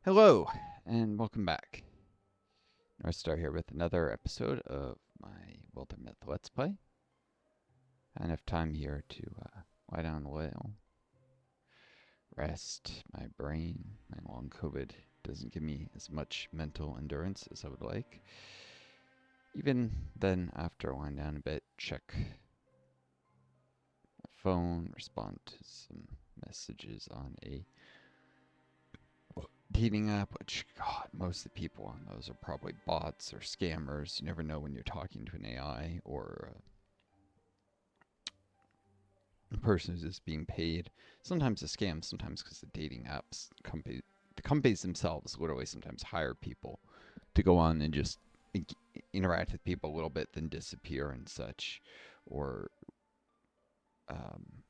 Hello, and welcome back. Northstar here with another episode of my Wildermyth Let's Play. I have time here to lie down a little, rest my brain. My long COVID doesn't give me as much mental endurance as I would like. Even then, after lying down a bit, check my phone, respond to some messages on a dating app, which, God, most of the people on those are probably bots or scammers. You never know when you're talking to an AI or a person who's just being paid. Sometimes a scam, sometimes because the dating apps, the companies themselves literally sometimes hire people to go on and just interact with people a little bit, then disappear and such, or um,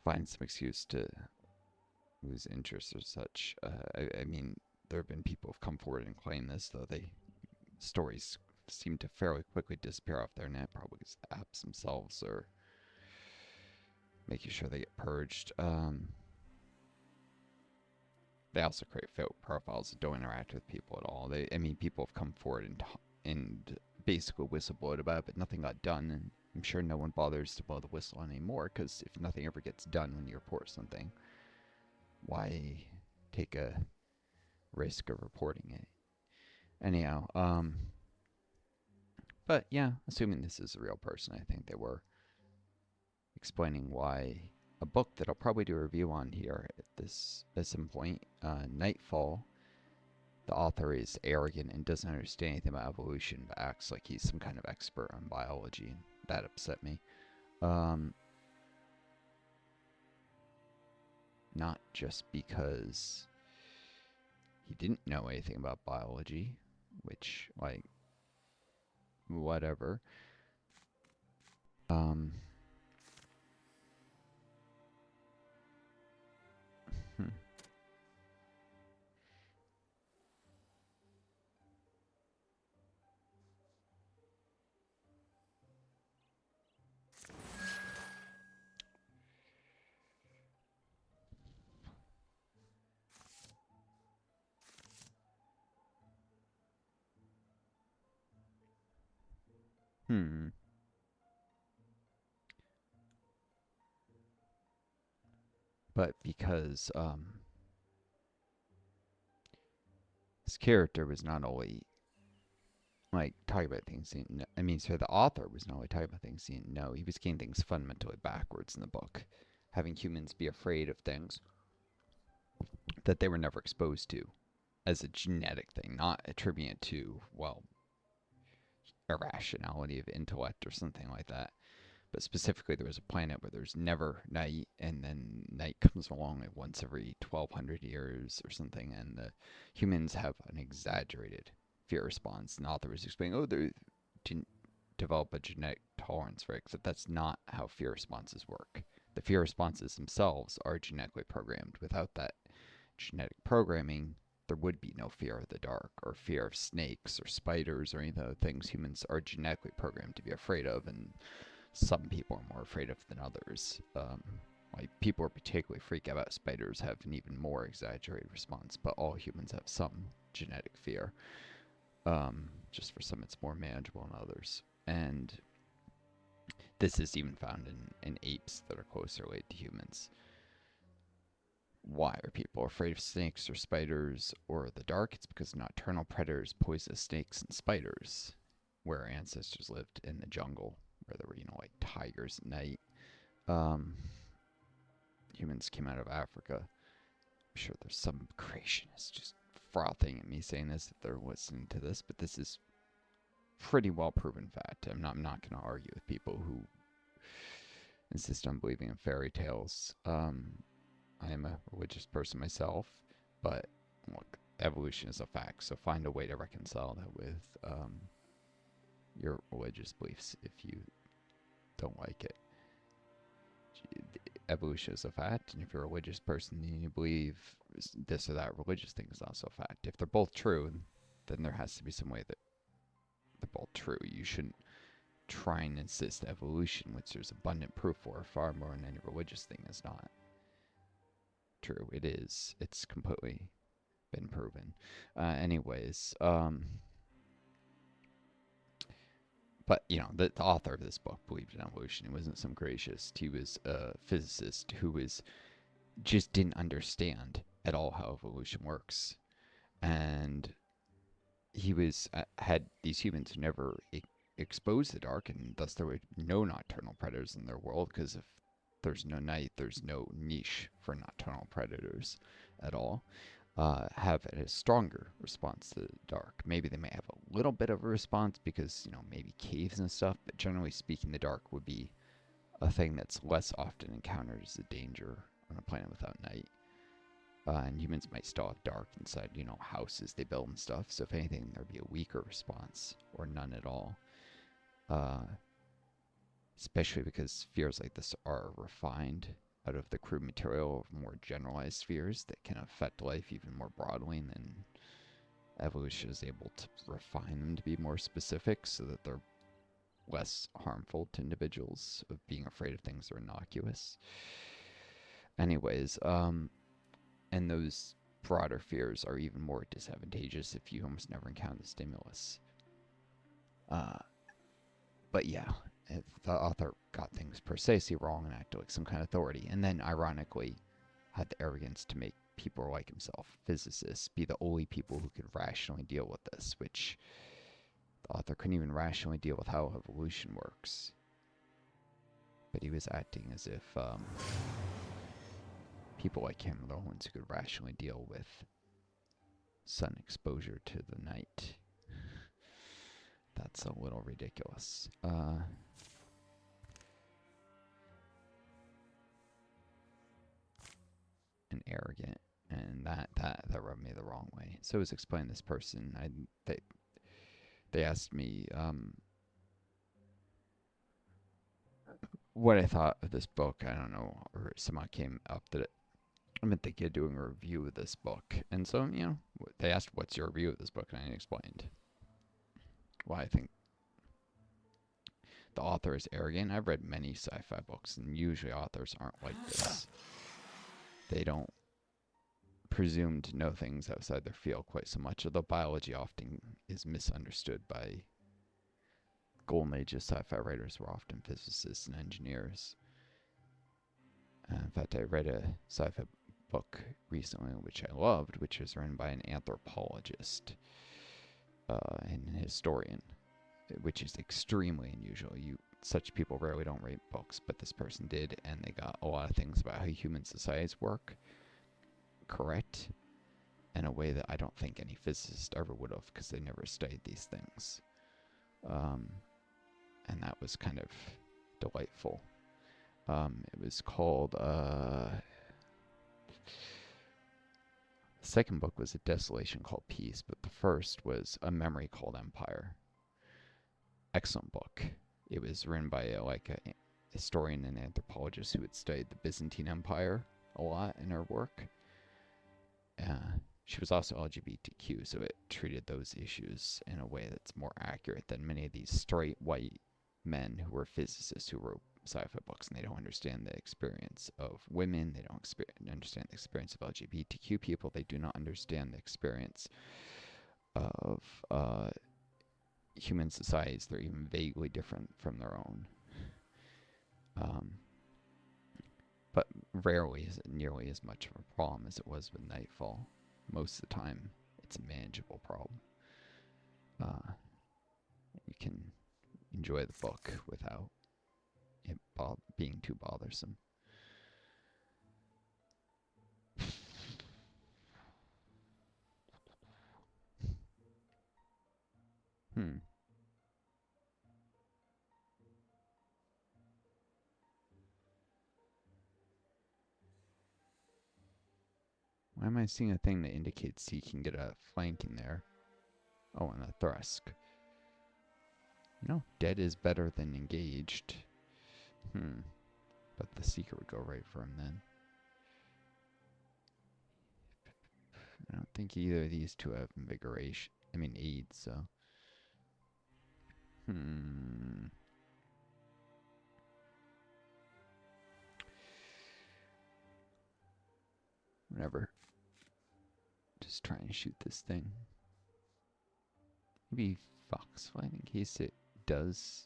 find some excuse to lose interest or such. I mean, there have been people who've come forward and claimed this, though stories seem to fairly quickly disappear off their net, probably because the apps themselves are making sure they get purged. They also create fake profiles that don't interact with people at all. People have come forward and basically whistleblowed about it, but nothing got done, and I'm sure no one bothers to blow the whistle anymore, because if nothing ever gets done when you report something, why take a risk of reporting it? Anyhow, but yeah, assuming this is a real person, I think they were explaining why a book that I'll probably do a review on here at some point, Nightfall. The author is arrogant and doesn't understand anything about evolution, but acts like he's some kind of expert on biology, and that upset me. Not just because he didn't know anything about biology, which, like, whatever. Um, hmm. Hmm. But because his character was not only like talking about things he didn't know. I mean, so the author was not only talking about things he didn't know, he was getting things fundamentally backwards in the book, having humans be afraid of things that they were never exposed to as a genetic thing, not attributing it to, well, irrationality of intellect or something like that. But specifically, there was a planet where there's never night, and then night comes along like once every 1,200 years or something, and the humans have an exaggerated fear response. And the author was explaining, oh, they didn't develop a genetic tolerance for it, except that's not how fear responses work. The fear responses themselves are genetically programmed. Without that genetic programming, there would be no fear of the dark or fear of snakes or spiders or any of the things humans are genetically programmed to be afraid of, and some people are more afraid of than others. Like people who particularly freak out about spiders have an even more exaggerated response, but all humans have some genetic fear. Just for some, it's more manageable than others. And this is even found in apes that are closely related to humans. Why are people afraid of snakes or spiders or the dark? It's because nocturnal predators poison snakes and spiders, where our ancestors lived in the jungle, where there were, like tigers at night. Um, Humans came out of Africa. I'm sure there's some creationist just frothing at me saying this if they're listening to this, but this is pretty well proven fact. I'm not going to argue with people who insist on believing in fairy tales. I am a religious person myself, but look, evolution is a fact, so find a way to reconcile that with your religious beliefs if you don't like it. Evolution is a fact, and if you're a religious person and you believe this or that religious thing is also a fact. If they're both true, then there has to be some way that they're both true. You shouldn't try and insist evolution, which there's abundant proof for, far more than any religious thing is not. true. It is. It's completely been proven. Anyways, but the author of this book believed in evolution. He wasn't some gracious. He was a physicist who was just didn't understand at all how evolution works, and he was had these humans who never exposed the dark, and thus there were no nocturnal predators in their world. Because if there's no night, there's no niche for nocturnal predators at all. Have a stronger response to the dark. Maybe they may have a little bit of a response because maybe caves and stuff, but generally speaking, the dark would be a thing that's less often encountered as a danger on a planet without night. And humans might still have dark inside, houses they build and stuff. So if anything, there'd be a weaker response or none at all. Especially because spheres like this are refined out of the crude material of more generalized spheres that can affect life even more broadly, and then evolution is able to refine them to be more specific so that they're less harmful to individuals of being afraid of things that are innocuous. Anyways, and those broader fears are even more disadvantageous if you almost never encounter the stimulus. But yeah, the author got things precisely wrong and acted like some kind of authority, and then ironically had the arrogance to make people like himself, physicists, be the only people who could rationally deal with this, which the author couldn't even rationally deal with how evolution works. But he was acting as if people like him are the ones who could rationally deal with sun exposure to the night. That's a little ridiculous. And arrogant, and that rubbed me the wrong way. So I was explaining this person. They asked me what I thought of this book. I don't know, or someone came up that I'm thinking of doing a review of this book, and so they asked, "What's your review of this book?" And I explained why I think the author is arrogant. I've read many sci-fi books, and usually authors aren't like this. They don't presume to know things outside their field quite so much, although biology often is misunderstood by golden age of sci-fi writers were often physicists and engineers. In fact, I read a sci-fi book recently, which I loved, which was written by an anthropologist and an historian, which is extremely unusual. Such people rarely don't write books, but this person did, and they got a lot of things about how human societies work correct in a way that I don't think any physicist ever would have, because they never studied these things. And that was kind of delightful. It was called, the second book was A Desolation Called Peace, but the first was A Memory Called Empire. Excellent book. It was written by a historian and anthropologist who had studied the Byzantine Empire a lot in her work. She was also LGBTQ, so it treated those issues in a way that's more accurate than many of these straight white men who were physicists who wrote sci-fi books, and they don't understand the experience of women. They don't understand the experience of LGBTQ people. They do not understand the experience of human societies that are even vaguely different from their own. But rarely is it nearly as much of a problem as it was with Nightfall. Most of the time, it's a manageable problem. You can enjoy the book without it being too bothersome. Why am I seeing a thing that indicates he can get a flank in there? Oh, and a Thrixl. Dead is better than engaged. But the Seeker would go right for him then. I don't think either of these two have invigoration. Aid, so. whenever. Just try and shoot this thing. Maybe foxfight in case it does.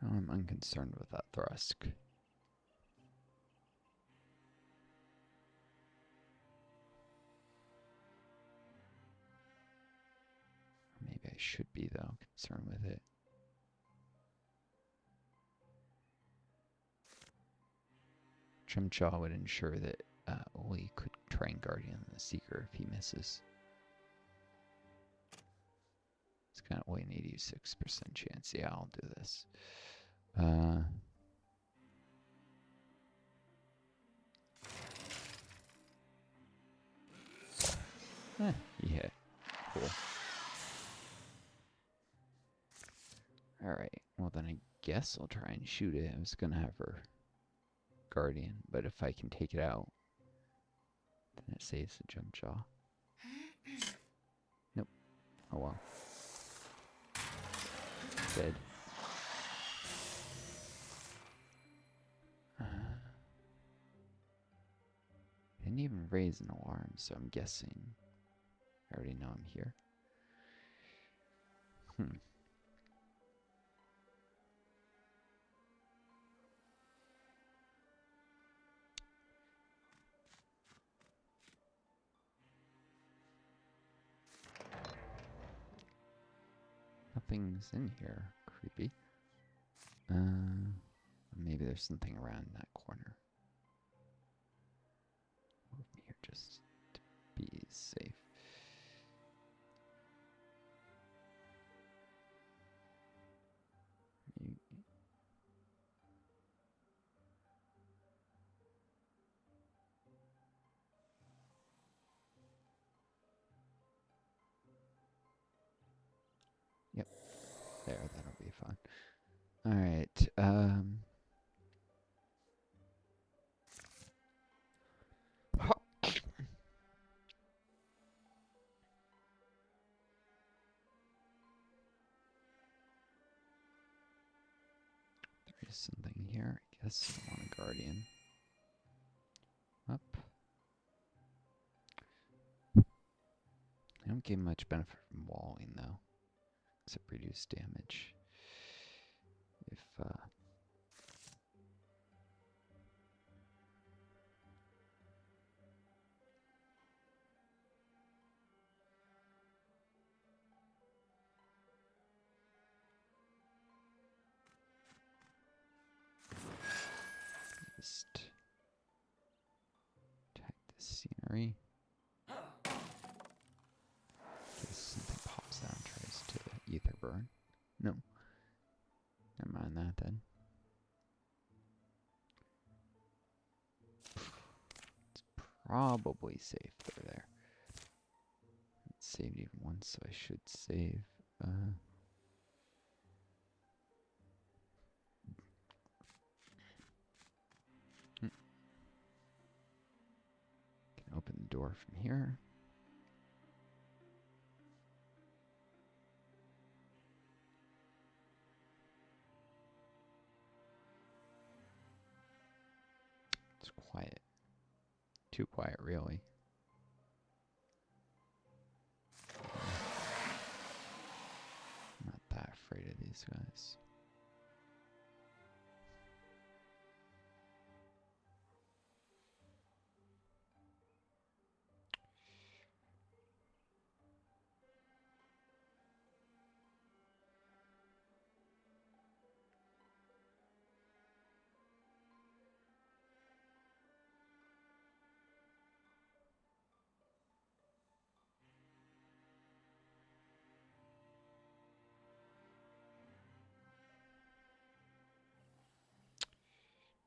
I'm unconcerned with that Thrixl. Maybe I should be, though, concerned with it. Trimjaw would ensure that Oli could try and Guardian the Seeker if he misses. It's kind of only an 86% chance. Yeah, I'll do this. He hit. Cool. Alright, well then I guess I'll try and shoot it. I was gonna have her Guardian, but if I can take it out, then it saves the jump jaw. Nope. Oh well. Dead. Didn't even raise an alarm, so I'm guessing I already know I'm here. Nothing's in here. Creepy. Maybe there's something around that corner. Move me here just to be safe. Yep. There, that'll be fun. Alright, there is something here. I guess I want a Guardian. Up. I don't get much benefit from walling, though. Except reduce damage. If, just attack the scenery. In case something pops out and tries to ether burn. No. Never mind that then. It's probably safe through there. It's saved even once, so I should save. Can open the door from here. It's quiet. Too quiet, really. I'm not that afraid of these guys.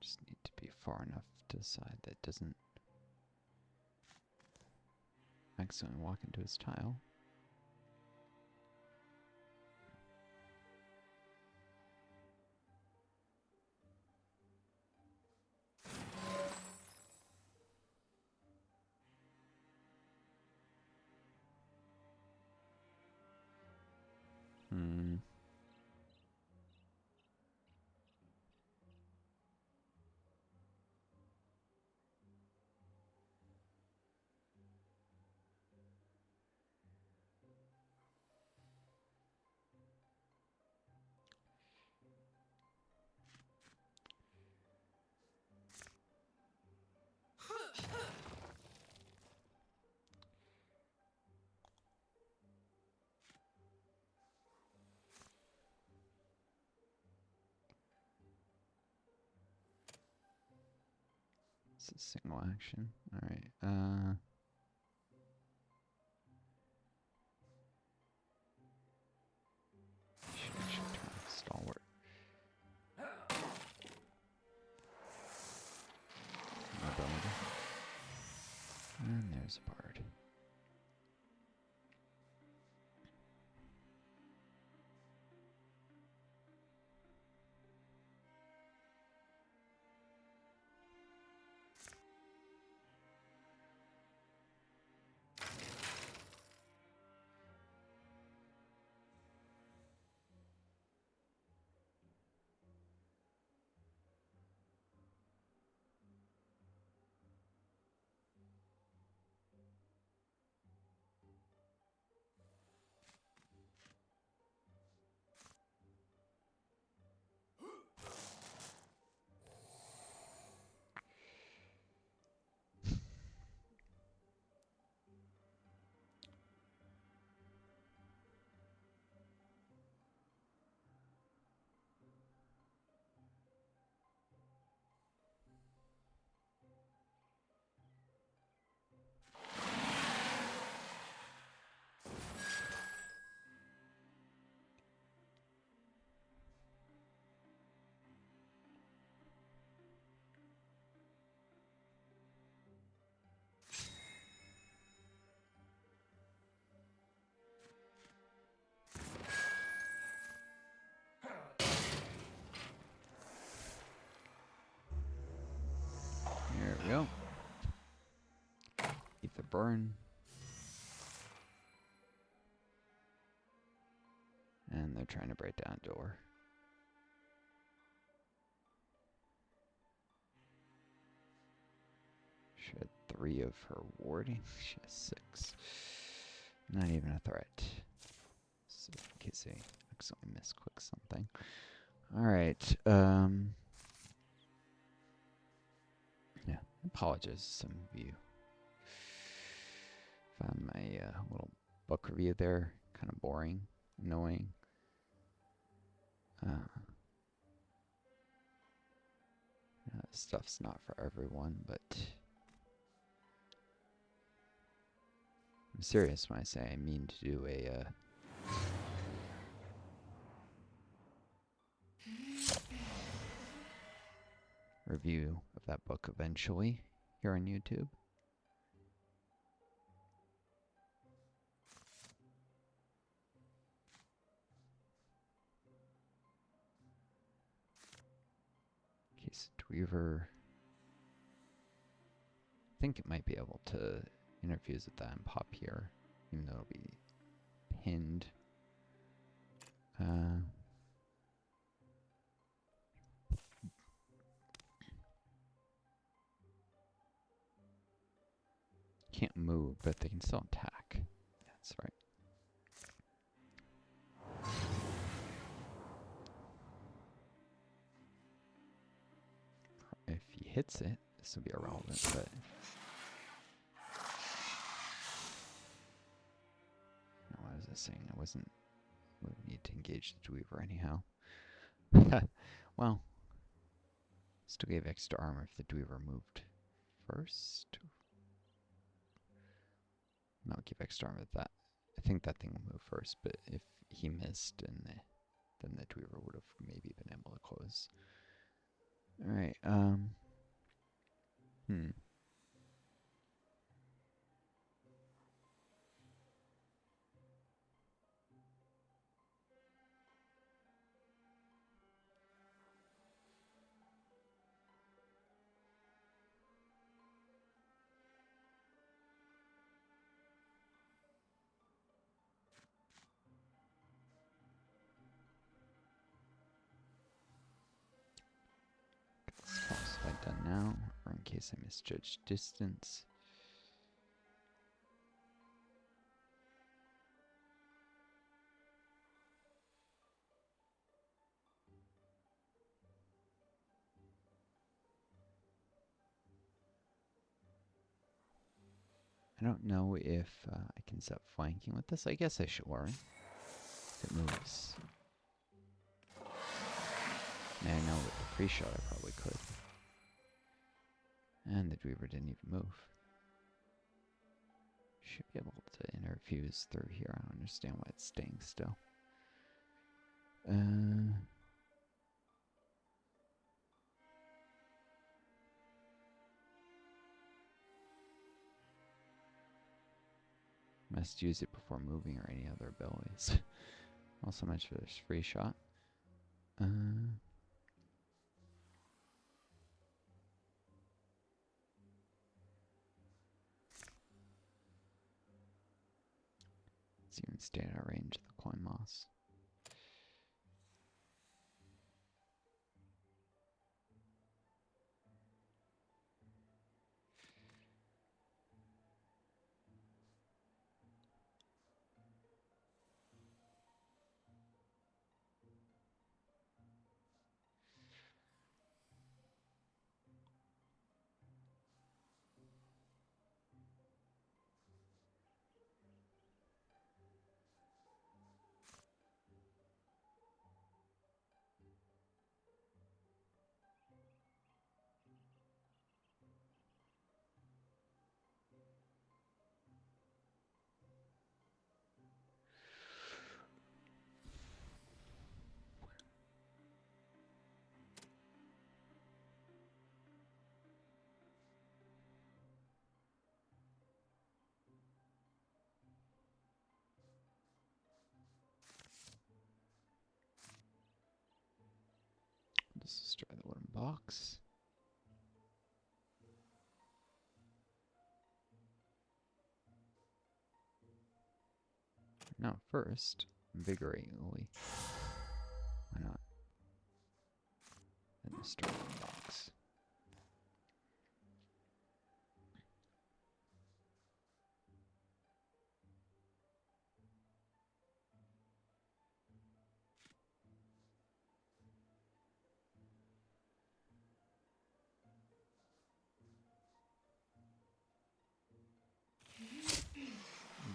Just need to be far enough to the side that doesn't accidentally walk into his tile. It's a single action. Alright, should actually turn stalwart. Mobility. And there's a bard. There we go. Ether burn. And they're trying to break down a door. She had 3 of her warding. She has 6. Not even a threat. So in case I accidentally misclick something. Alright, yeah, apologize to some of you. Found my little book review there kind of boring, annoying. Stuff's not for everyone, but I'm serious when I say I mean to do a review of that book eventually here on YouTube. Case Dweaver. I think it might be able to interfuse with that and pop here, even though it'll be pinned. Can't move, but they can still attack. That's right. If he hits it, this will be irrelevant, but no, what was I saying? I would need to engage the Dweaver anyhow. Well, still gave extra armor if the Dweaver moved first. No, give extra armor with that. I think that thing will move first, but if he missed, and then the Dweaver would have maybe been able to close. Alright, case I misjudged distance. I don't know if I can set flanking with this. I guess I should learn. If it moves. Now I know with the free shot I probably could. And the Dweaver didn't even move. Should be able to interfuse through here. I don't understand why it's staying still. Must use it before moving or any other abilities. Also much for this free shot. Let's even stay at our range of the coin moss. Let's just try the wooden box. Now first, invigorate Uli. Why not? Then destroy the box.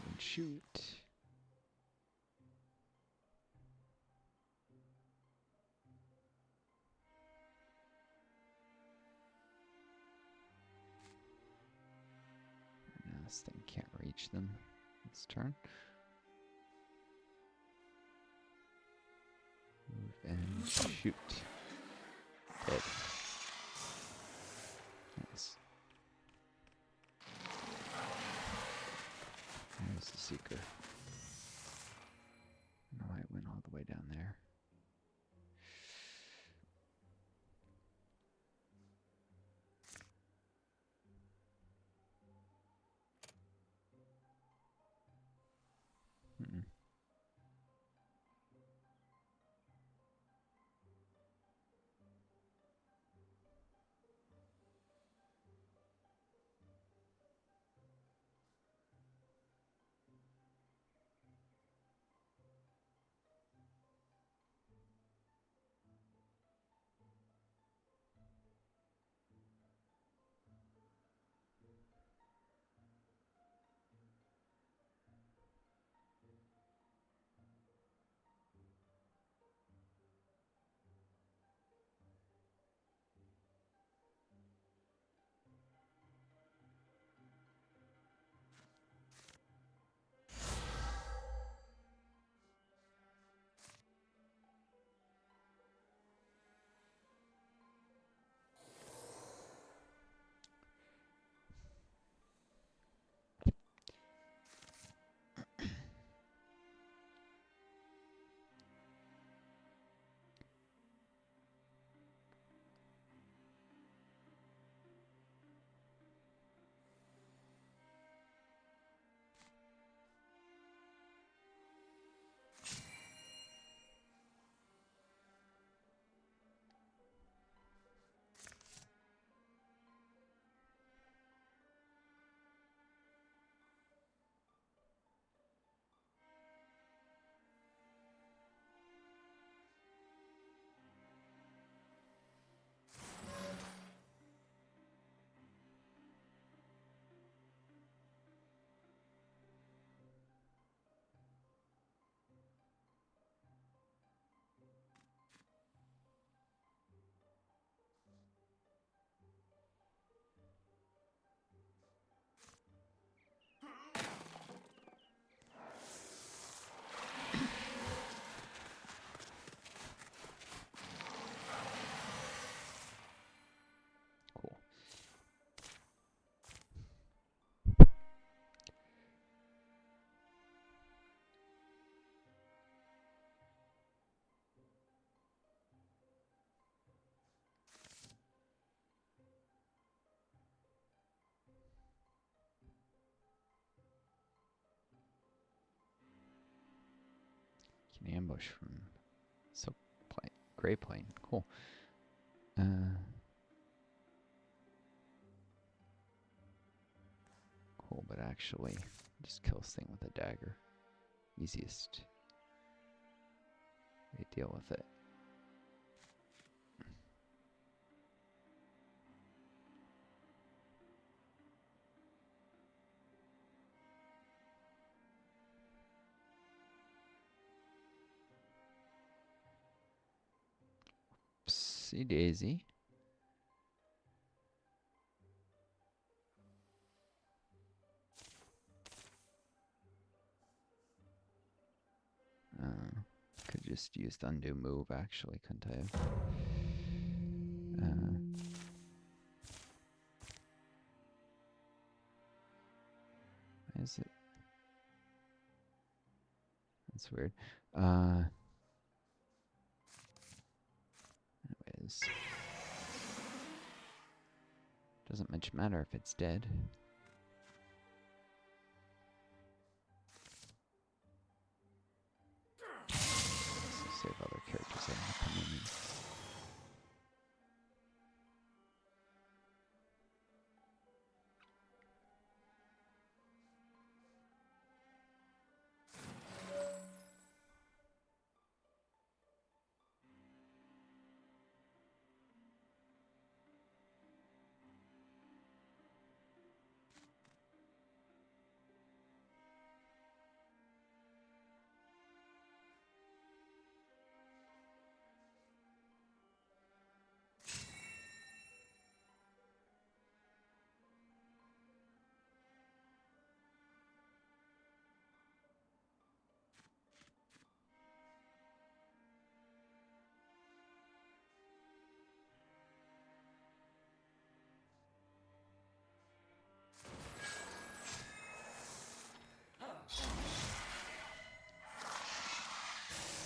And shoot. Now this thing can't reach them this turn. Move and shoot. Dead. Nice. There's the Seeker. I don't know why it went all the way down there. An ambush from Silk Plane, Gray Plane. Cool. Cool, but actually, just kill this thing with a dagger. Easiest way to deal with it. Oopsie daisy. Could just use the undo move, actually, couldn't I have? Why is it? That's weird. Anyways. Doesn't much matter if it's dead. Save other characters that are coming in.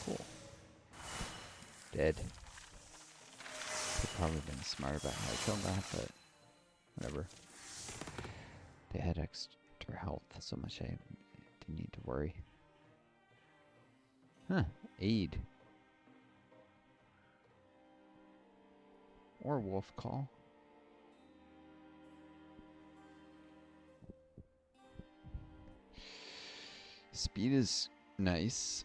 Cool. Dead. Could probably been smart about how I killed that, but whatever. They had extra health, so much I didn't need to worry. Huh. Aid. Or wolf call. Speed is nice.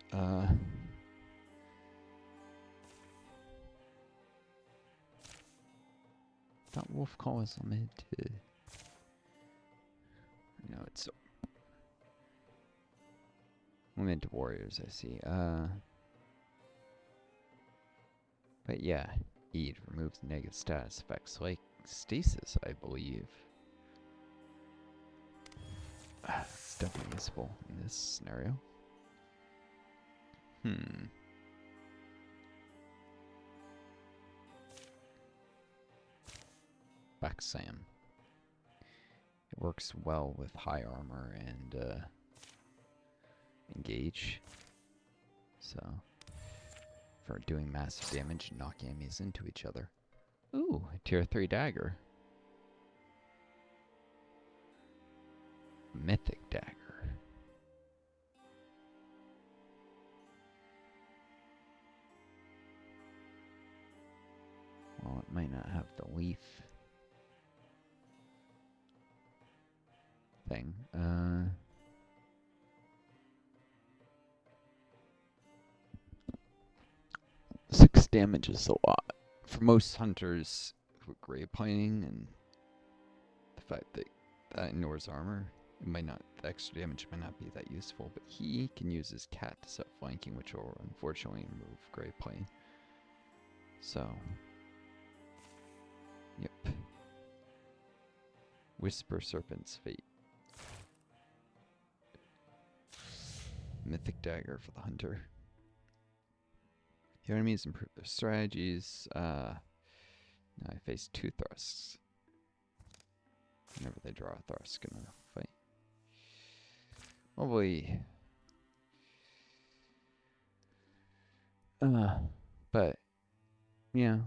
Thought wolf call was limited to. No, it's limited to warriors, I see. But yeah, Eid removes negative status effects like stasis, I believe. It's definitely useful in this scenario. Back Sam. It works well with high armor and engage. So, for doing massive damage and knocking enemies into each other. Ooh, a tier 3 dagger. Mythic dagger. Well, it might not have the leaf thing. 6 damage is a lot. For most hunters with gray planing and the fact that that ignores armor, it might not, the extra damage might not be that useful, but he can use his cat to set flanking, which will unfortunately remove gray plane. So, yep. Whisper Serpent's Fate. Mythic Dagger for the hunter. Your enemies improve their strategies. Now I face 2 thrusts. Whenever they draw a thrust, gonna fight. Oh boy. But, yeah.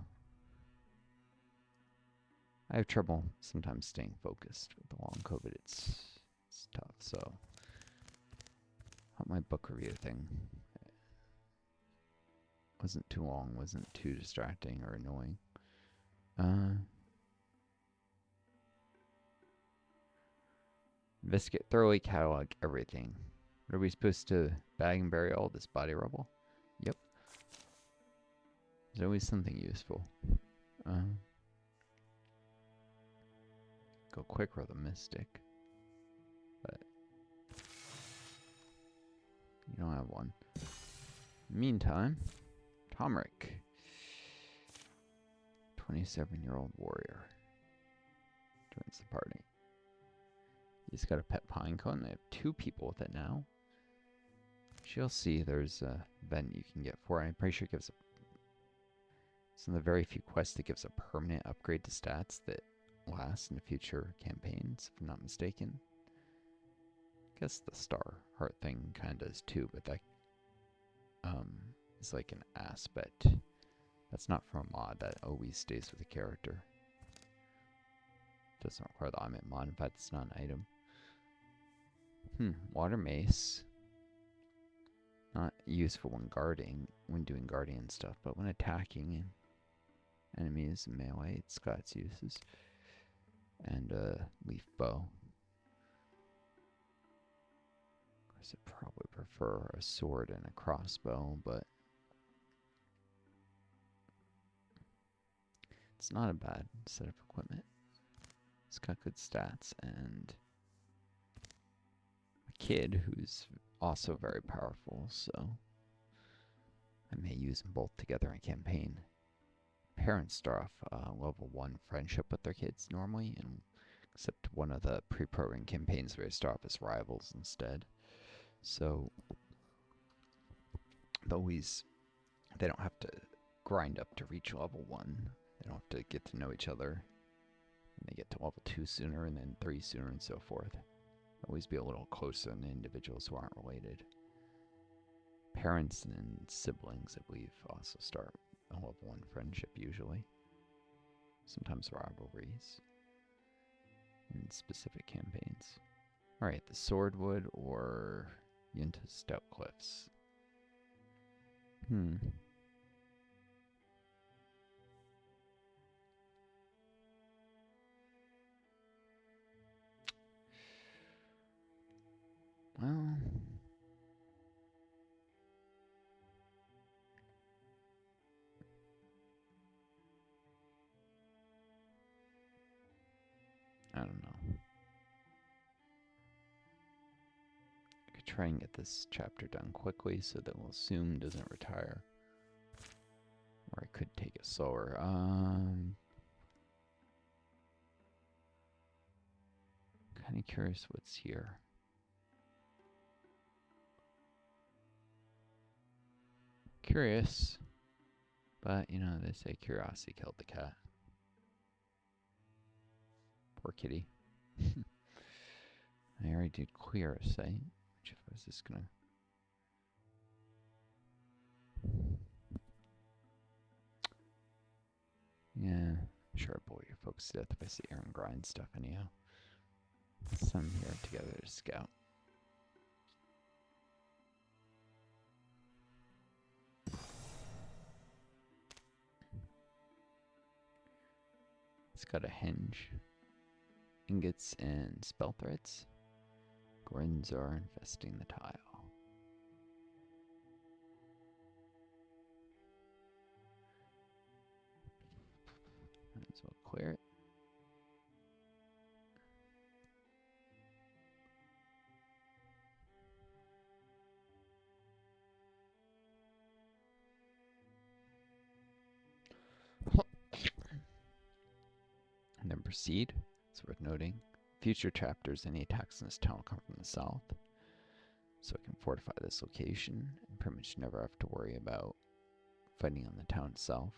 I have trouble sometimes staying focused with the long COVID. It's tough, so. My book review thing. Wasn't too long, wasn't too distracting or annoying. Uh, Investigate thoroughly, catalog everything. What are we supposed to bag and bury all this body rubble? Yep. There's always something useful. Go quick with a mystic. But you don't have one. Meantime, Tomric. 27-year-old warrior. Joins the party. He's got a pet pine cone. They have 2 people with it now. You'll see there's a event you can get for it. I'm pretty sure it gives it's one of the very few quests that gives a permanent upgrade to stats that last in the future campaigns, if I'm not mistaken. I guess the star heart thing kind of does too, but that is like an aspect. That's not from a mod. That always stays with the character. Doesn't require the augment mod. In fact, it's not an item. Water mace. Not useful when guarding, when doing guardian stuff, but when attacking enemies in melee, it's got its uses. And leaf bow. Of course, I'd probably prefer a sword and a crossbow, but it's not a bad set of equipment. It's got good stats and a kid who's also very powerful, so I may use them both together in campaign. Parents start off level 1 friendship with their kids normally, and except one of the pre-programmed campaigns where they start off as rivals instead. So they don't have to grind up to reach level 1. They don't have to get to know each other. And they get to level 2 sooner, and then 3 sooner, and so forth. Always be a little closer than individuals who aren't related. Parents and siblings, I believe, also start a level 1 friendship usually. Sometimes rivalries in specific campaigns. Alright, the Swordwood or Yunta Stout Cliffs. Well, I don't know. I could try and get this chapter done quickly so that Wilsum doesn't retire. Or I could take it slower. Kind of curious what's here. Curious, but you know, they say curiosity killed the cat. Poor kitty. I already did clear a site, which if I was just gonna... Yeah, I'm sure I bore your folks to death if I sit here and grind stuff anyhow. Some here together to scout. It's got a hinge. Ingots and spell threads. Gorgons are infesting the tile. Might as well clear it. And then proceed. It's worth noting. Future chapters, any attacks in this town will come from the south. So I can fortify this location and pretty much never have to worry about fighting on the town itself.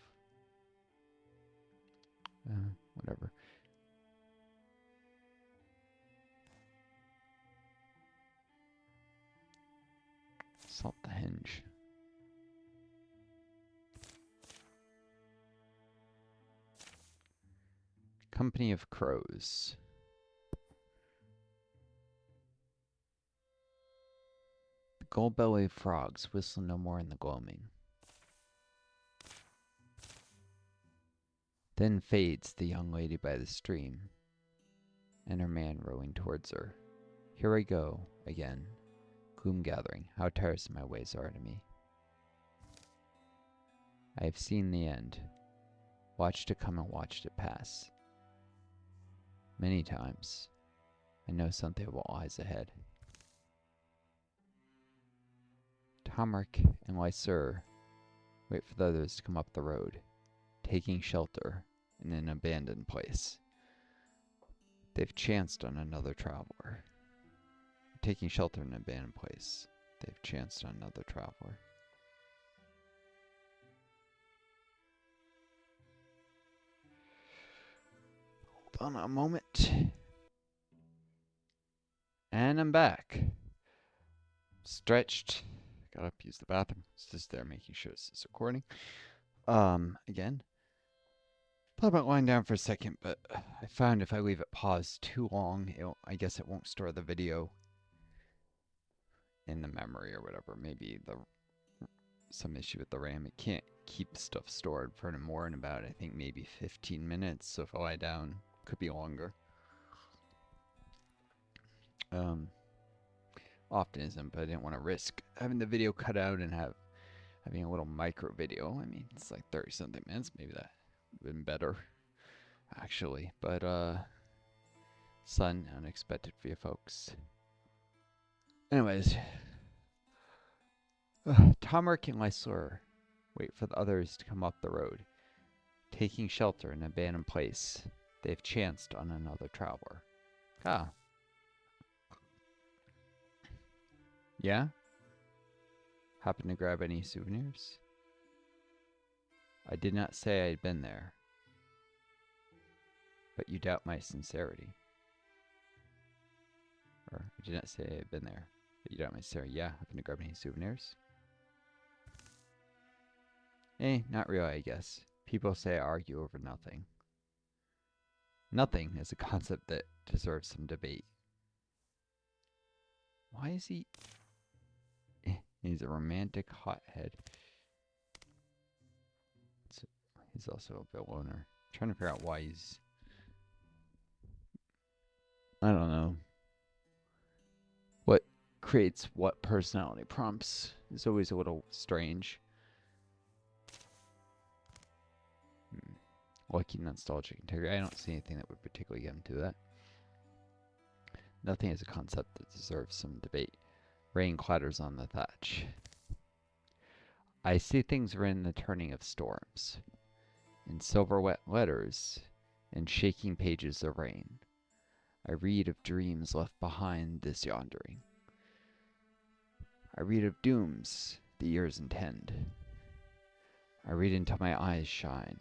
Whatever. Salt the hinge. Company of Crows. The gold-bellied frogs whistle no more in the gloaming. Then fades the young lady by the stream, and her man rowing towards her. Here I go, again, gloom gathering, how tiresome my ways are to me. I have seen the end, watched it come and watched it pass. Many times, I know something will lies ahead. Tomark and Lysur wait for the others to come up the road, taking shelter in an abandoned place. They've chanced on another traveler. Taking shelter in an abandoned place. They've chanced on another traveler. Hold on a moment. And I'm back. Stretched. Got up, used the bathroom. It's just there making sure this is recording. Again. Thought about lying down for a second, but I found if I leave it paused too long, I guess it won't store the video in the memory or whatever. Maybe some issue with the RAM. It can't keep stuff stored for more than about, I think, maybe 15 minutes. So if I lie down, it could be longer. Often isn't, but I didn't want to risk having the video cut out and having a little micro video. I mean, it's like 30 something minutes. Maybe that would have been better, actually. But sun, unexpected for you folks. Anyways, Tomark and Lysur wait for the others to come up the road, taking shelter in an abandoned place. They've chanced on another traveler. Ah. Yeah? Happen to grab any souvenirs? I did not say I had been there, but you doubt my sincerity. Or, I did not say I had been there, but you doubt my sincerity. Yeah, happen to grab any souvenirs? Not really, I guess. People say I argue over nothing. Nothing is a concept that deserves some debate. Why is he... He's a romantic hothead. He's also a bit loner. I'm trying to figure out why he's... I don't know. What creates what personality prompts is always a little strange. Lucky nostalgic integrity. I don't see anything that would particularly get into that. Nothing is a concept that deserves some debate. Rain clatters on the thatch. I see things written in the turning of storms, in silver wet letters, and shaking pages of rain. I read of dreams left behind this yondering. I read of dooms the years intend. I read until my eyes shine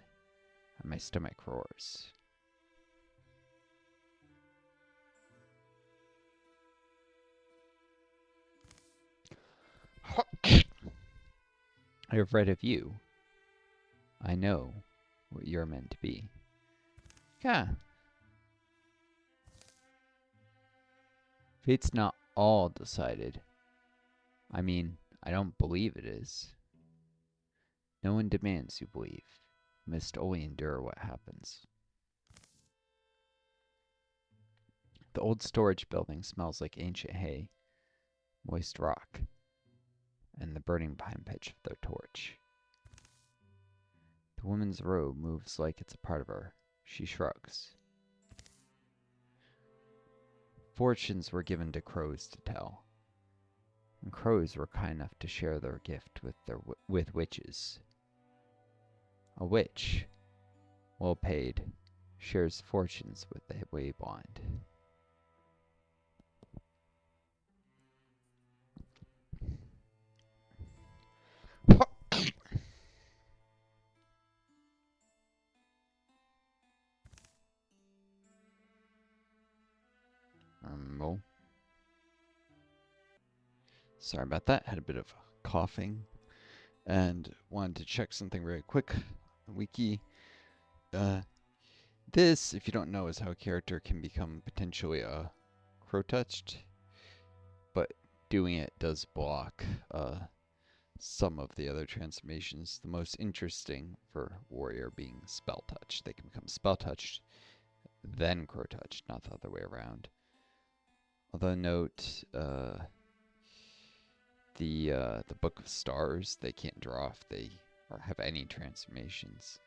and my stomach roars. I have read of you. I know what you're meant to be. Yeah. Fate's not all decided. I mean, I don't believe it is. No one demands you believe. You must only endure what happens. The old storage building smells like ancient hay, moist rock, and the burning pine pitch of their torch. The woman's robe moves like it's a part of her. She shrugs. Fortunes were given to crows to tell, and crows were kind enough to share their gift with witches. A witch, well paid, shares fortunes with the way blind. Well, sorry about that. Had a bit of coughing, and wanted to check something really quick. Wiki. This, if you don't know, is how a character can become potentially crow-touched, but doing it does block some of the other transformations. The most interesting for warrior being spell touch. They can become spell touched, then crow touched, not the other way around. Although note the Book of Stars, they can't draw if they or have any transformations.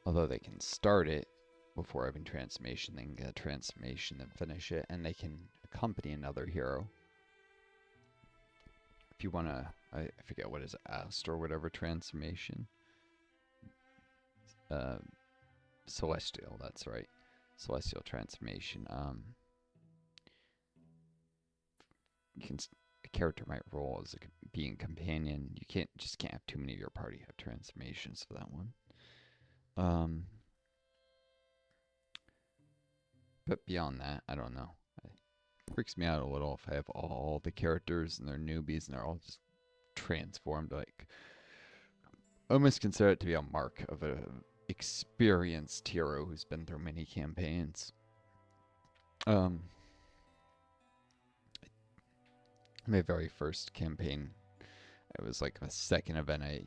Although they can start it before having transformation, then get a transformation, then finish it, and they can accompany another hero. If you want to, I forget what is Ast or whatever transformation. Celestial, that's right. Celestial transformation. A character might roll as being companion. You can't have too many of your party have transformations for that one. But beyond that, I don't know. It freaks me out a little if I have all the characters and they're newbies and they're all just transformed. Like, I almost consider it to be a mark of a experienced hero who's been through many campaigns. My very first campaign, it was like a second event. I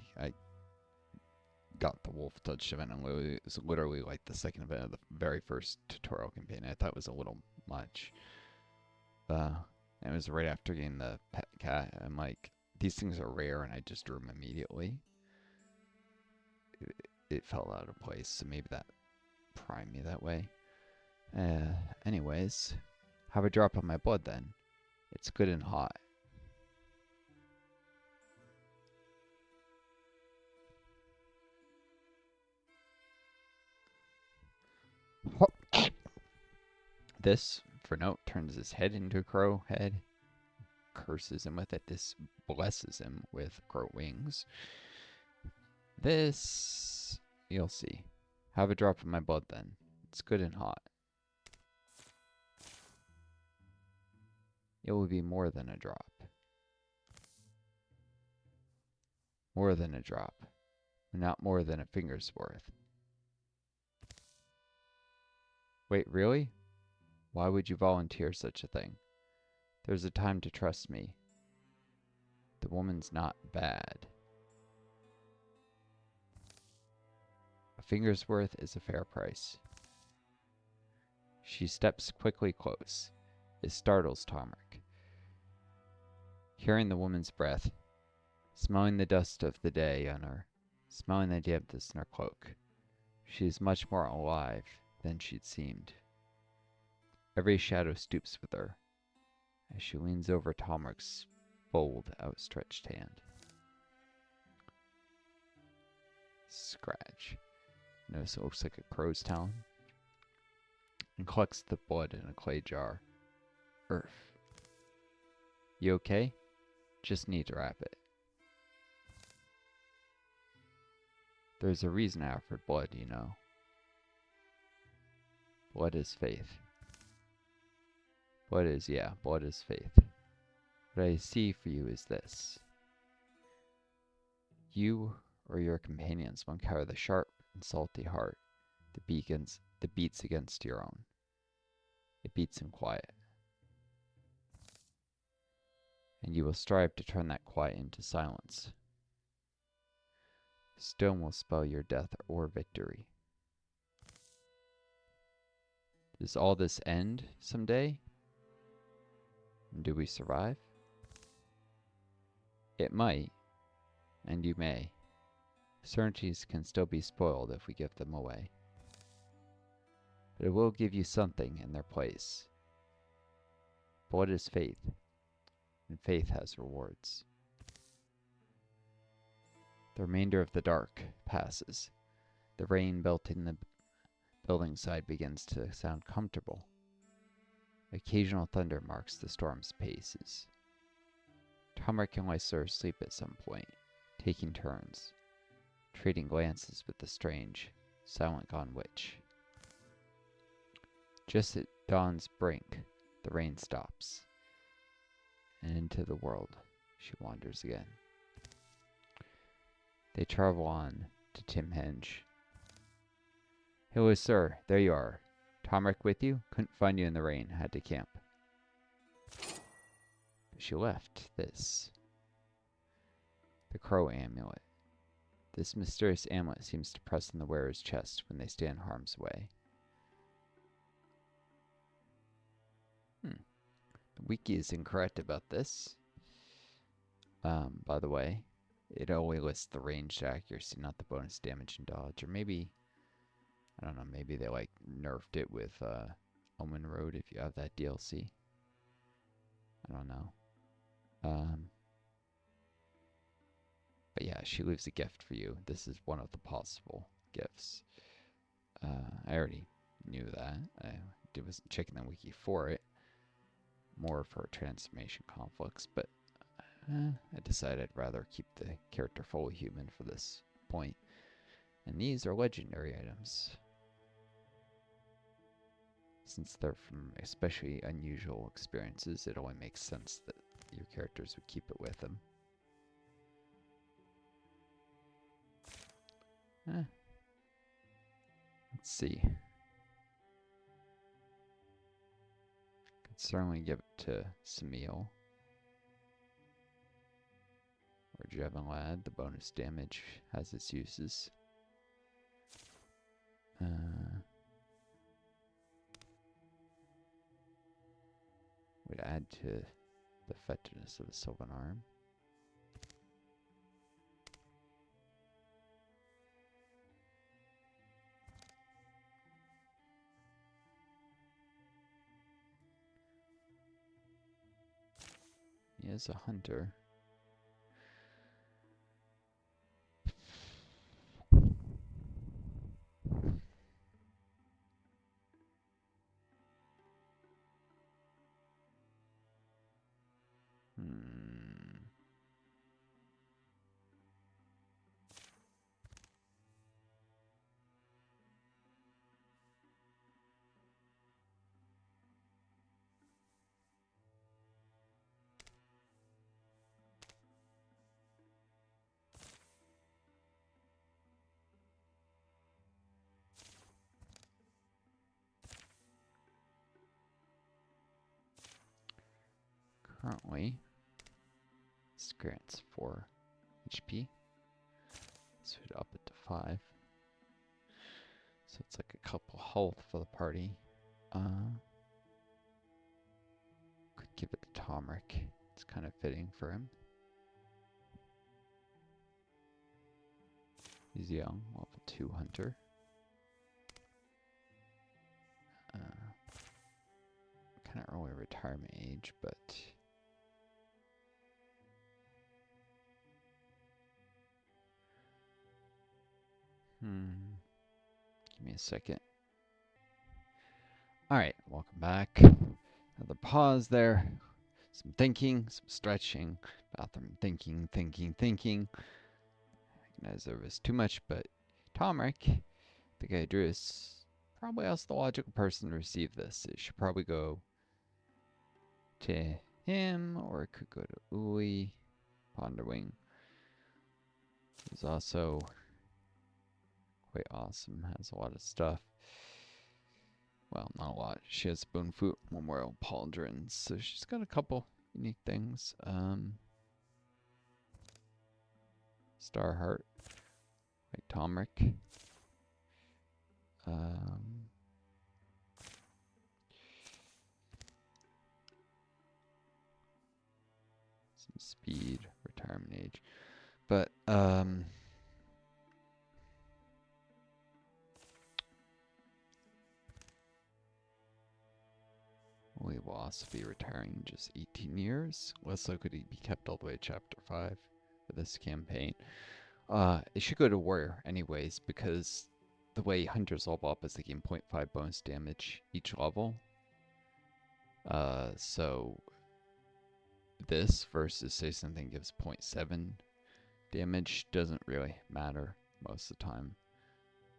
got the Wolf Touch event, and it was literally like the second event of the very first tutorial campaign. I thought it was a little much. It was right after getting the pet cat. I'm like, these things are rare, and I just drew them immediately. It fell out of place, so maybe that primed me that way. Anyways, have a drop of my blood then. It's good and hot. This, for note, turns his head into a crow head, curses him with it. This blesses him with crow wings. This, you'll see. Have a drop of my blood then. It's good and hot. It will be more than a drop. More than a drop. Not more than a finger's worth. Wait, really? Why would you volunteer such a thing? There's a time to trust me. The woman's not bad. A finger's worth is a fair price. She steps quickly close. It startles Tomric. Hearing the woman's breath, smelling the dust of the day on her, smelling the dampness in her cloak, she is much more alive than she'd seemed. Every shadow stoops with her as she leans over Tomric's bold, outstretched hand. Scratch. Notice it looks like a crow's talon. And collects the blood in a clay jar. Earth. You okay? Just need to wrap it. There's a reason I offered blood, you know. Blood is faith. Blood is faith. What I see for you is this. You or your companions won't carry the sharp and salty heart that beats against your own. It beats in quiet. And you will strive to turn that quiet into silence. Stone will spell your death or victory. Does all this end someday? And do we survive? It might, and you may. Certainties can still be spoiled if we give them away. But it will give you something in their place. Blood is faith, and faith has rewards. The remainder of the dark passes. The rain belting the building side begins to sound comfortable. Occasional thunder marks the storm's paces. Tomric and Lysa are asleep at some point, taking turns, trading glances with the strange, silent gone witch. Just at dawn's brink, the rain stops, and into the world she wanders again. They travel on to Timhenge. Hello, sir. There you are. Tomric with you? Couldn't find you in the rain. Had to camp. She left this. The Crow Amulet. This mysterious amulet seems to press on the wearer's chest when they stay in harm's way. The wiki is incorrect about this. By the way, it only lists the ranged accuracy, not the bonus damage and dodge. Or maybe, I don't know, maybe they like nerfed it with Omen Road if you have that DLC. I don't know. But yeah, she leaves a gift for you. This is one of the possible gifts. I already knew that. I wasn't checking the wiki for it. More for transformation conflicts, but I decided I'd rather keep the character fully human for this point. And these are legendary items. Since they're from especially unusual experiences, it only makes sense that your characters would keep it with them. Let's see. Could certainly give it to Samil. Or Jevin, the bonus damage has its uses. Would add to the effectiveness of the Sylvan Arm. He is a hunter. Currently, this grants 4 HP. So we'd up it to 5. So it's like a couple health for the party. Could give it to Tomric. It's kind of fitting for him. He's young, level 2 hunter. Kind of early retirement age, but give me a second. Alright, welcome back. Another pause there. Some thinking, some stretching. Bathroom thinking. I recognize there was too much, but Tomric, the guy who drew is probably also the logical person to receive this. It should probably go to him, or it could go to Uli. Ponderwing is also quite awesome, has a lot of stuff. Well, not a lot. She has Spoonfoot, Memorial Pauldrons, so she's got a couple unique things. Starheart, like Tomric. Some speed, retirement age. But, we will also be retiring in just 18 years. Less likely to be kept all the way to Chapter 5 for this campaign. It should go to Warrior anyways, because the way Hunters level up is they gain 0.5 bonus damage each level. So this versus say something gives 0.7 damage doesn't really matter most of the time.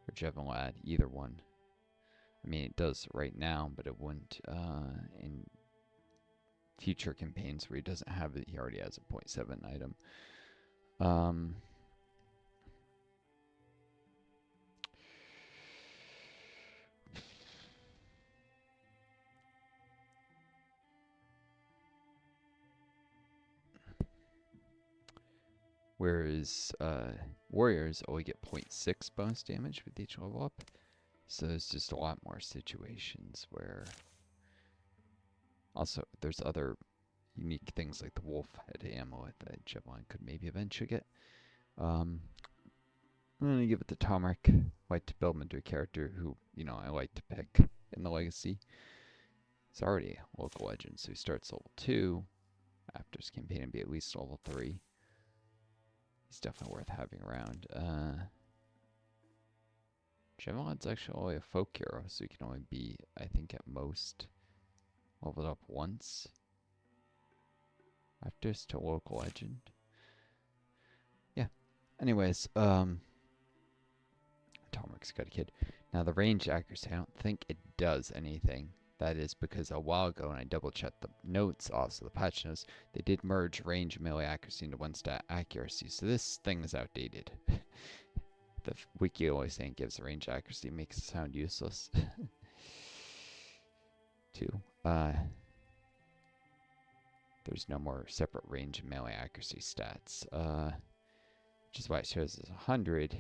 For Jevin, either one. I mean, it does right now, but it wouldn't in future campaigns where he doesn't have it. He already has a 0.7 item. Whereas warriors only get 0.6 bonus damage with each level up. So there's just a lot more situations where... Also, there's other unique things like the wolf head amulet that Javelin could maybe eventually get. I'm going to give it to Tomric. I like to build him into a character who, you know, I like to pick in the Legacy. He's already a local legend, so he starts level 2. After his campaign, and be at least level 3. He's definitely worth having around. Javelin's actually only a folk hero, so he can only be, I think, at most leveled up once. After it's to local legend. Yeah. Anyways, Tomric's got a kid. Now the range accuracy, I don't think it does anything. That is because a while ago, when I double checked the notes, also the patch notes, they did merge range and melee accuracy into one stat accuracy. So this thing is outdated. The wiki always saying gives range accuracy makes it sound useless. Too. There's no more separate range and melee accuracy stats. Which is why it shows as 100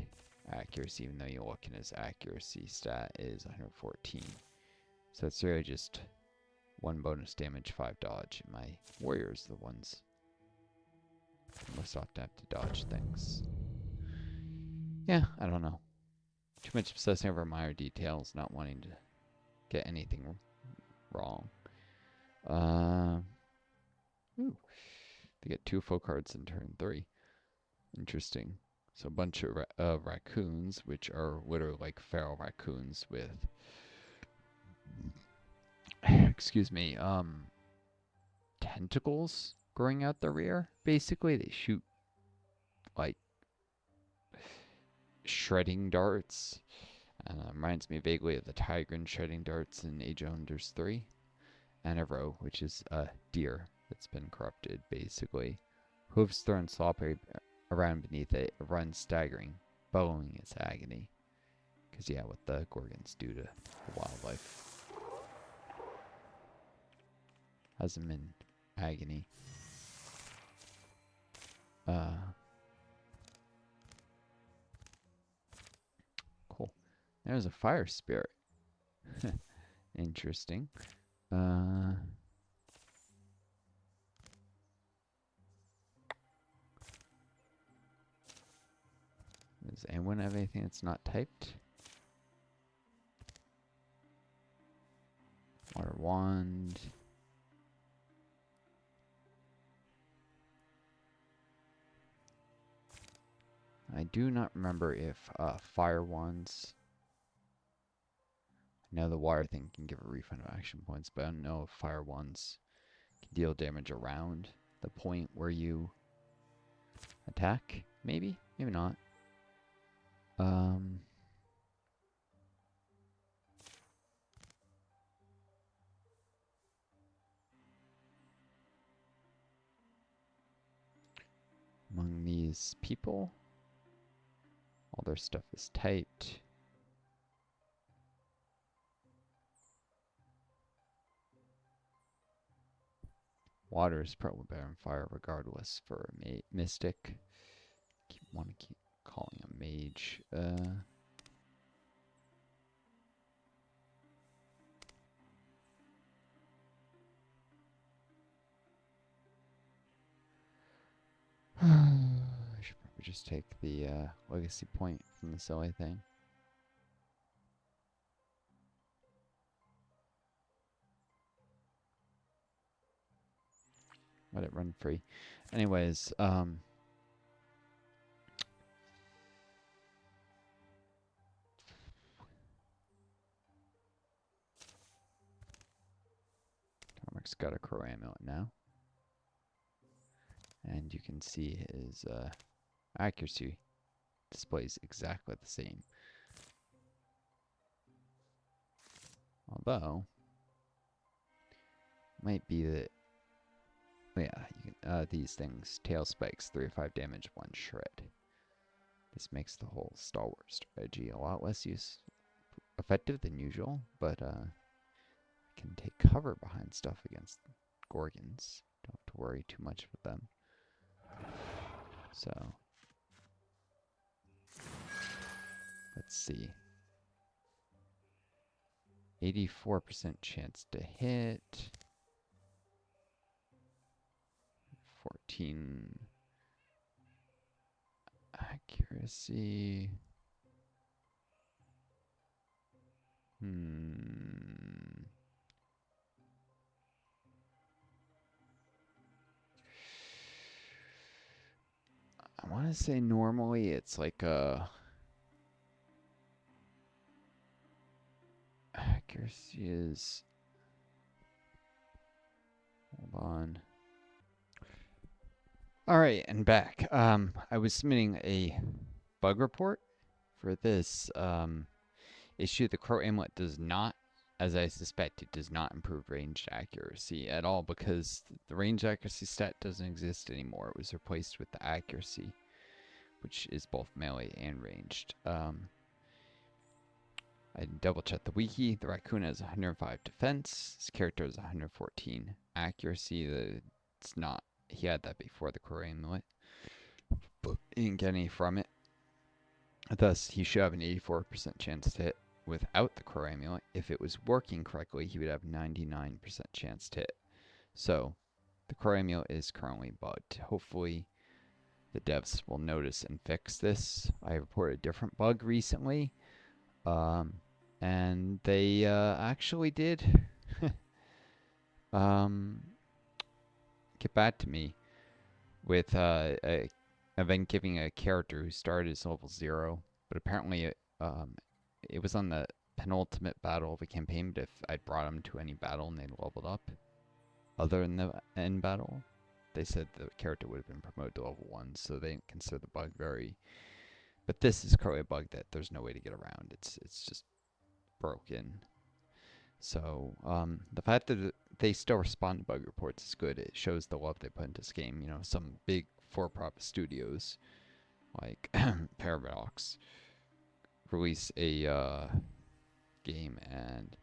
accuracy, even though you look in his accuracy stat is 114. So it's really just 1 bonus damage, 5 dodge. And my warriors are the ones most often have to dodge things. Yeah, I don't know. Too much obsessing over minor details, not wanting to get anything wrong. Ooh, they get 2 folk cards in turn 3. Interesting. So a bunch of raccoons, which are literally like feral raccoons with... excuse me, tentacles growing out the rear. Basically, they shoot like shredding darts. Reminds me vaguely of the Tigran shredding darts in Age of Wonders 3. And a roe, which is a deer that's been corrupted, basically. Hooves thrown sloppy around beneath it, runs staggering, bellowing its agony. Because, yeah, what the Gorgons do to the wildlife has them in agony. Cool. There's a fire spirit. Interesting. Does anyone have anything that's not typed? Water wand. I do not remember if fire wands... I know the water thing can give a refund of action points, but I don't know if fire wands can deal damage around the point where you attack. Maybe? Maybe not. Among these people, all their stuff is typed. Water is probably better than fire regardless for a mystic. Want to keep calling a mage. I should probably just take the legacy point from the silly thing. Let it run free. Anyways, Tomric's got a crow amulet now. And you can see his accuracy displays exactly the same. Although, might be that, yeah, you can, these things, tail spikes, 3 or 5 damage, 1 shred. This makes the whole Star Wars strategy a lot less effective than usual, but can take cover behind stuff against Gorgons. Don't have to worry too much with them. So, Let's see. 84% chance to hit. 14 accuracy. I want to say normally it's like a accuracy is, hold on. All right, and back. I was submitting a bug report for this issue. The Crow Amulet does not, as I suspected, does not improve ranged accuracy at all, because the ranged accuracy stat doesn't exist anymore. It was replaced with the accuracy, which is both melee and ranged. I double checked the wiki. The raccoon has 105 defense. His character has 114 accuracy. It's not. He had that before the Crow Amulet, but he didn't get any from it. Thus, he should have an 84% chance to hit without the Crow Amulet. If it was working correctly, he would have 99% chance to hit. So, the Crow Amulet is currently bugged. Hopefully, the devs will notice and fix this. I reported a different bug recently, and they actually did get back to me with a event giving a character who started as level 0, but apparently it was on the penultimate battle of a campaign, but if I'd brought them to any battle and they leveled up, other than the end battle, they said the character would have been promoted to level 1, so they didn't consider the bug very... But this is currently a bug that there's no way to get around. It's just broken. So the fact that they still respond to bug reports is good. It shows the love they put into this game. You know, some big for-profit studios like Paradox release a game, and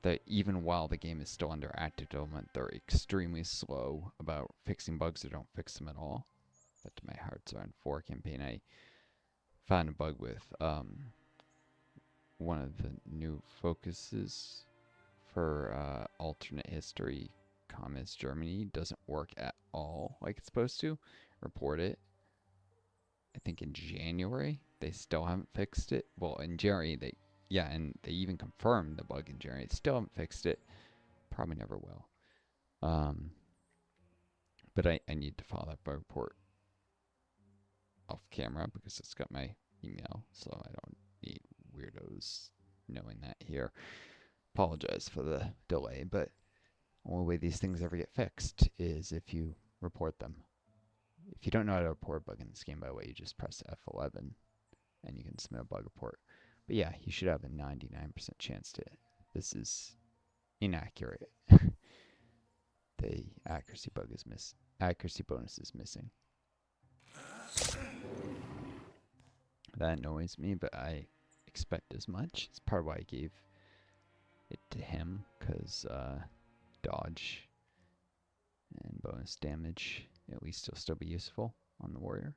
that even while the game is still under active development, they're extremely slow about fixing bugs or don't fix them at all. But to my Hearts Around 4 campaign, I found a bug with one of the new focuses for alternate history communist Germany doesn't work at all like it's supposed to. Report it. I think in January. They still haven't fixed it. Well, in January, and they even confirmed the bug in January. They still haven't fixed it. Probably never will. But I need to file that bug report off camera because it's got my email, so I don't need weirdos knowing that here. Apologize for the delay, but the only way these things ever get fixed is if you report them. If you don't know how to report a bug in this game, by the way, you just press F11 and you can submit a bug report. But yeah, you should have a 99% chance to. This is inaccurate. The accuracy bug is accuracy bonus is missing. That annoys me, but I expect as much. It's part of why I gave it to him, because dodge and bonus damage at least will still be useful on the warrior.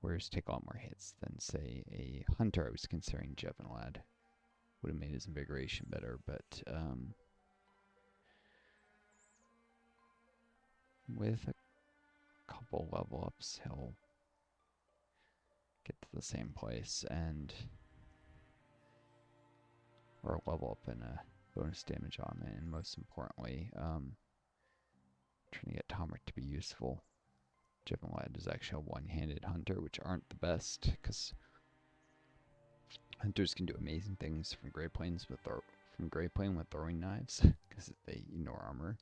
Warriors take a lot more hits than, say, a hunter. I was considering Jevenlad. Would have made his invigoration better, but with a couple level ups, he'll get to the same place, or a level up in a bonus damage augment, and most importantly, trying to get Tomric to be useful. Jevenlad is actually a one-handed hunter, which aren't the best, because hunters can do amazing things from Grey Plains with throwing knives, because they ignore armor.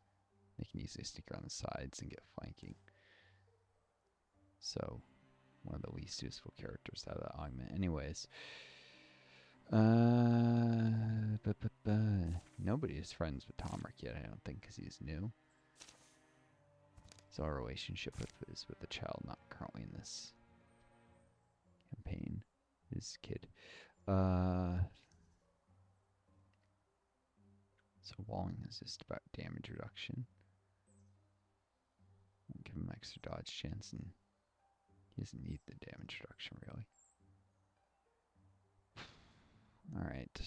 They can easily sneak around the sides and get flanking. So, one of the least useful characters out of that augment. Anyways, nobody is friends with Tomric yet, I don't think, because he's new. So our relationship is with the child, not currently in this campaign. His kid. So walling is just about damage reduction. We'll give him extra dodge chance, and He doesn't need the damage reduction, really. Alright.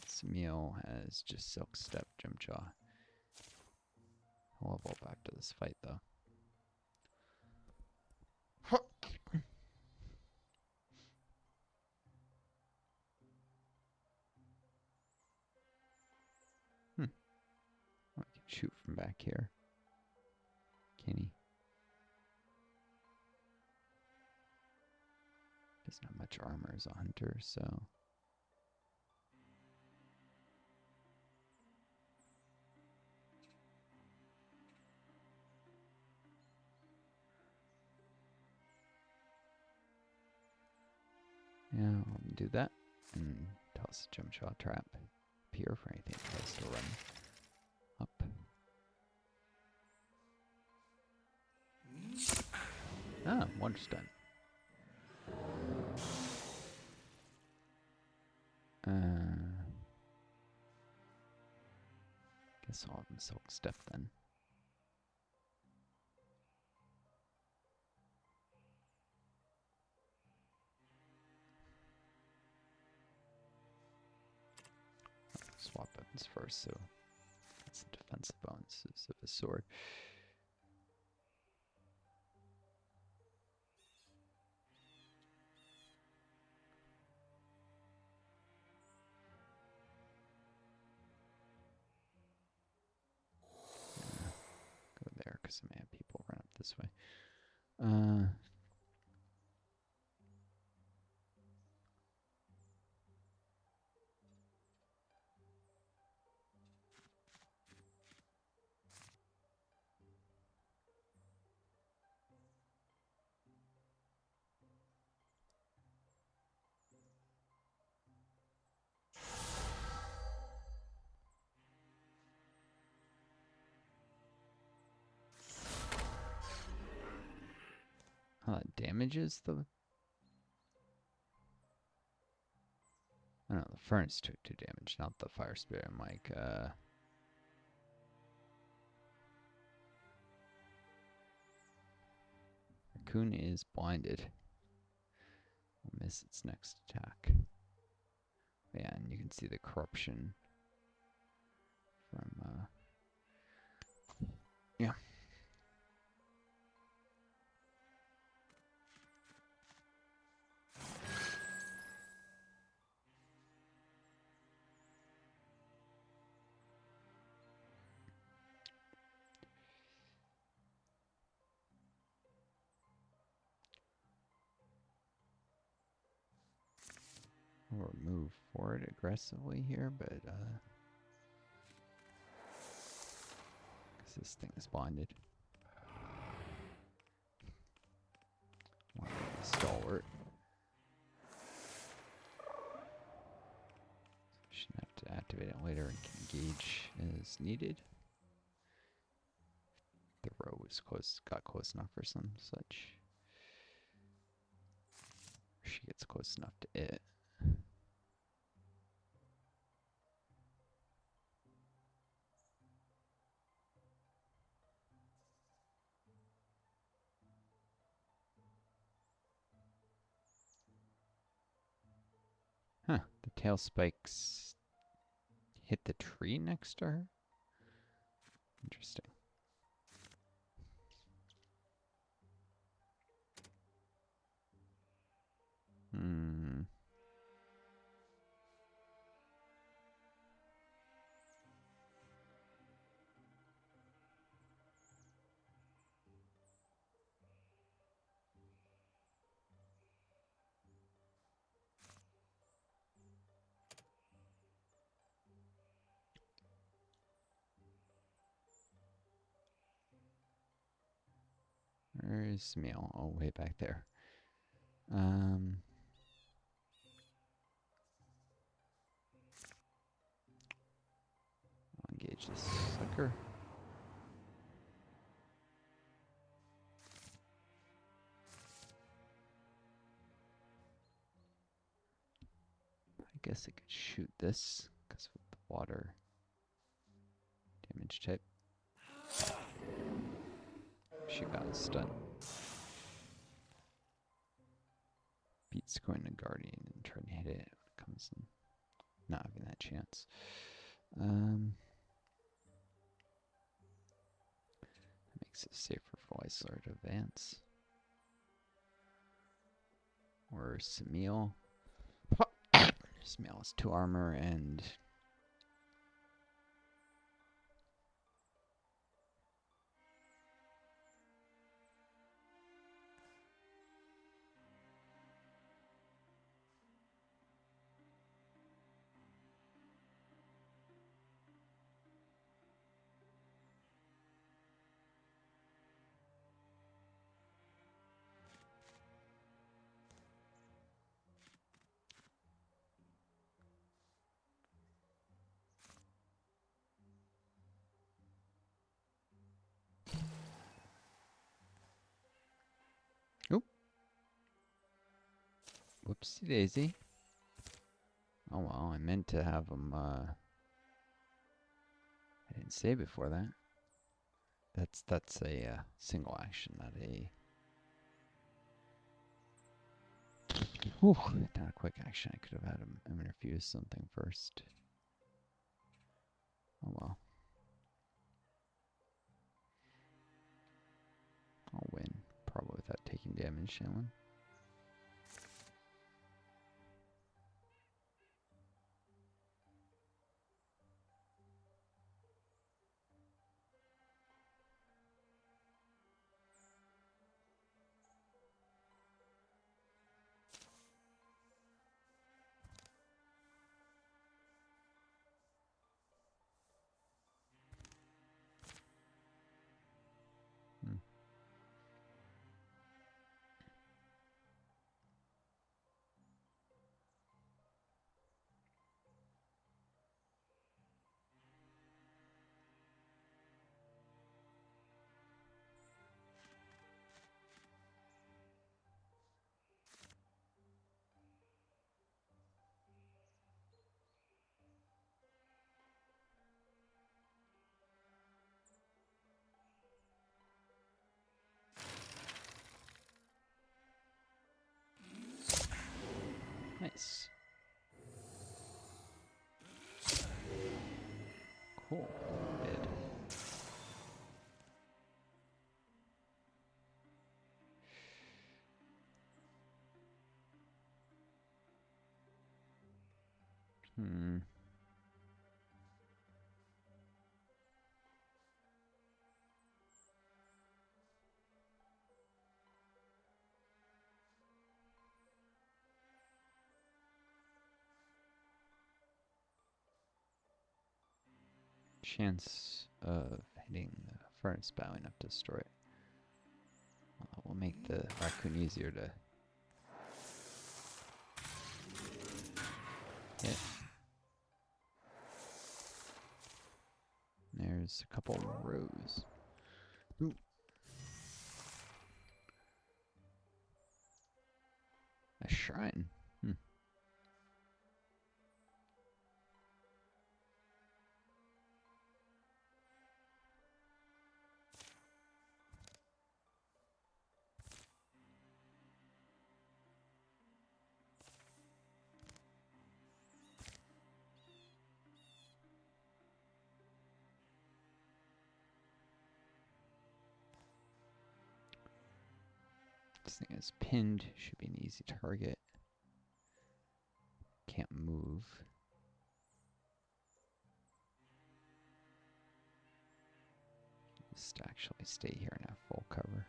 Smeel has just Silk Step, Jimjaw. I'll level up after this fight, though. I can shoot from back here. Can he? Doesn't have much armor as a hunter, so... yeah, I'll do that. And toss a Jump Trap up here for anything that tries to run up. Ah, Wonder Stun. Guess I'll have him Silk Step then. Swap weapons first, so that's the defensive bonuses of his sword. Go there, because I may have people run up this way. Damages the... I don't know, the furnace took 2 damage, not the fire spirit. I'm like, Raccoon is blinded. Will miss its next attack. Yeah, and you can see the corruption from, yeah. Or move forward aggressively here, but because this thing is blinded. Stalwart. Shouldn't have to activate it later and can engage as needed. The row was close, got close enough for some such. She gets close enough to it. Huh, the tail spikes hit the tree next to her? Interesting. Hmm. Where's Smeel? Oh, way back there. I'll engage this sucker. I guess I could shoot this, because with the water damage type. She bounced stun. Beats going to Guardian and trying to hit it when it comes in. Not having that chance. Makes it safer for Weisler to advance. Or Samil. Samil has 2 armor and... Oop. Whoopsie daisy. Oh well, I meant to have him, I didn't say before that. That's a single action, not a... Whew, not a quick action. I could have had him interfuse something first. Oh well. I'll win, probably without taking damage, Shanlin. Nice. Cool. Dead. Chance of hitting the furnace bow enough to destroy it. Will make the raccoon easier to hit. There's a couple rows. Ooh. A shrine. This thing is pinned. Should be an easy target. Can't move. Just actually stay here and have full cover.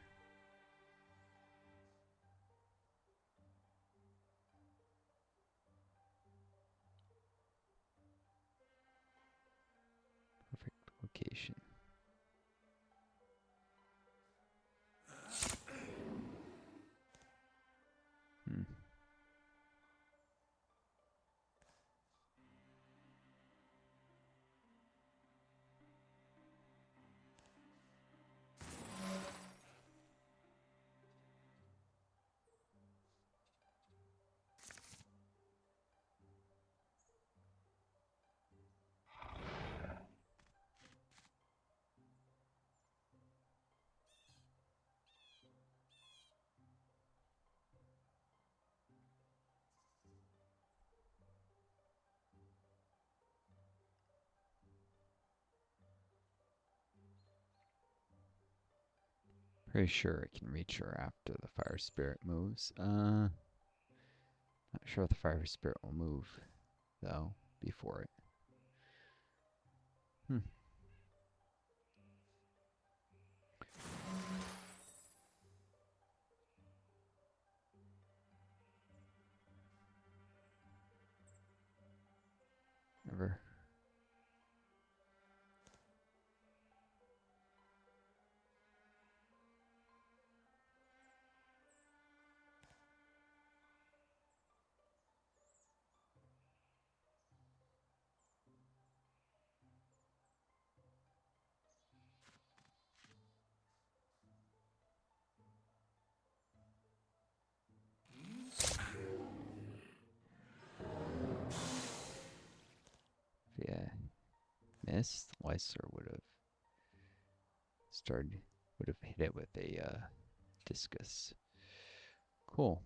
Perfect location. Pretty sure I can reach her after the fire spirit moves. Not sure if the fire spirit will move, though, before it. Ever. Yeah. Missed, Lyser would have hit it with a discus. Cool.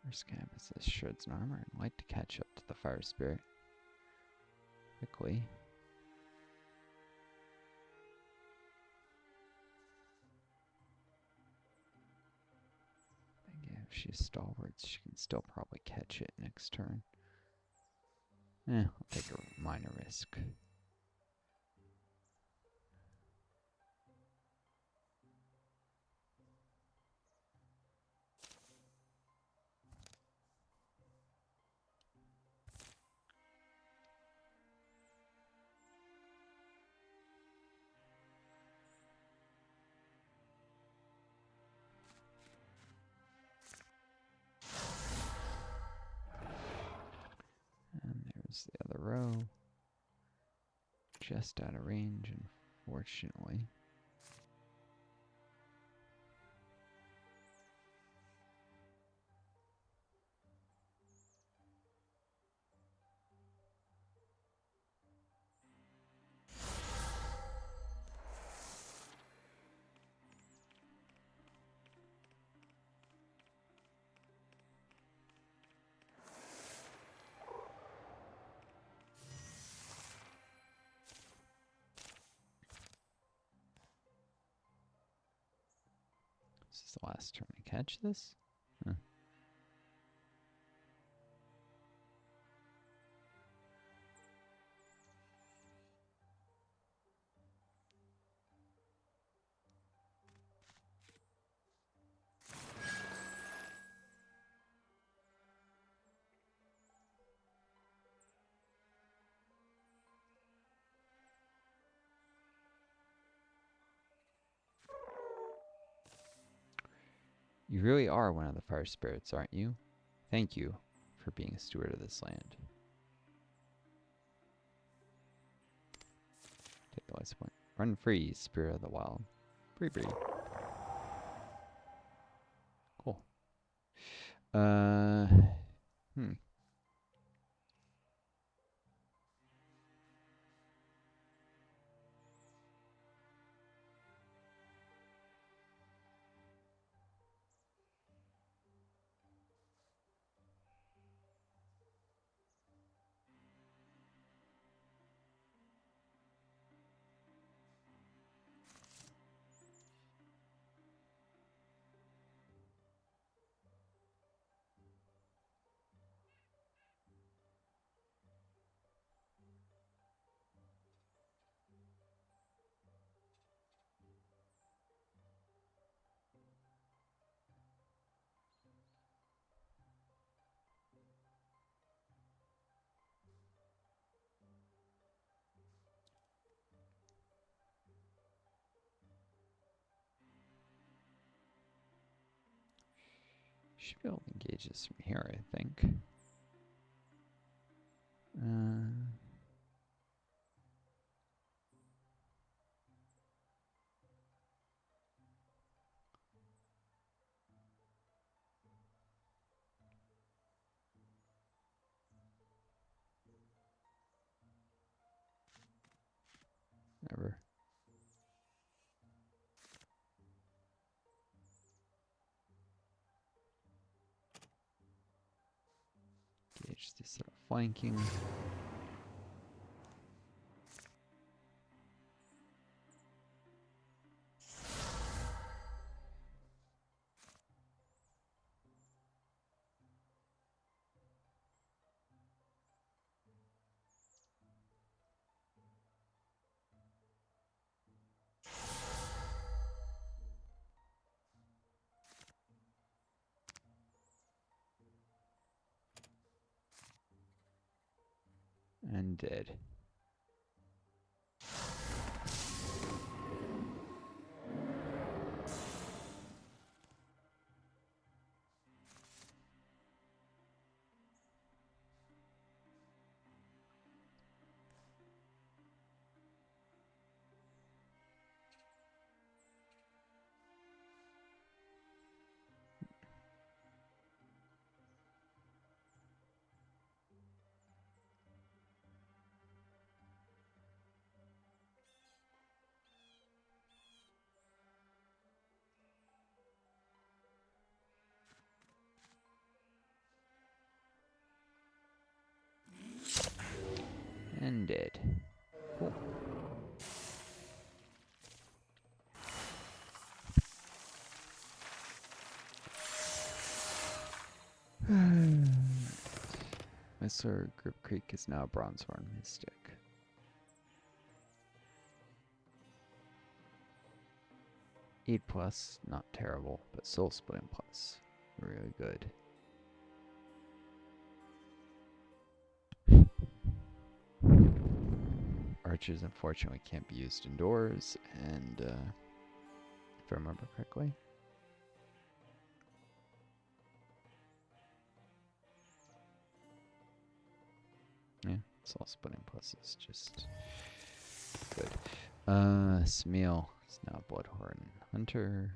First campus shreds an armor and like to catch up to the fire spirit quickly. If she's stalwarts, she can still probably catch it next turn. I'll take a minor risk. And there's the other row. Just out of range, unfortunately. This is the last turn to catch this? Huh. You really are one of the fire spirits, aren't you? Thank you for being a steward of this land. Take the last point. Run free, spirit of the wild. Free. Cool. Should be able to engage this from here, I think. Never. just instead of flanking. And dead. And dead. Cool. Mr. Grip Creek is now a Bronzehorn Mystic. Eat plus, not terrible, but Soul Splitting plus, really good. Archers unfortunately can't be used indoors, and if I remember correctly. Yeah, Soul Splitting plus is just good. Smeal is now Bloodhorn Hunter.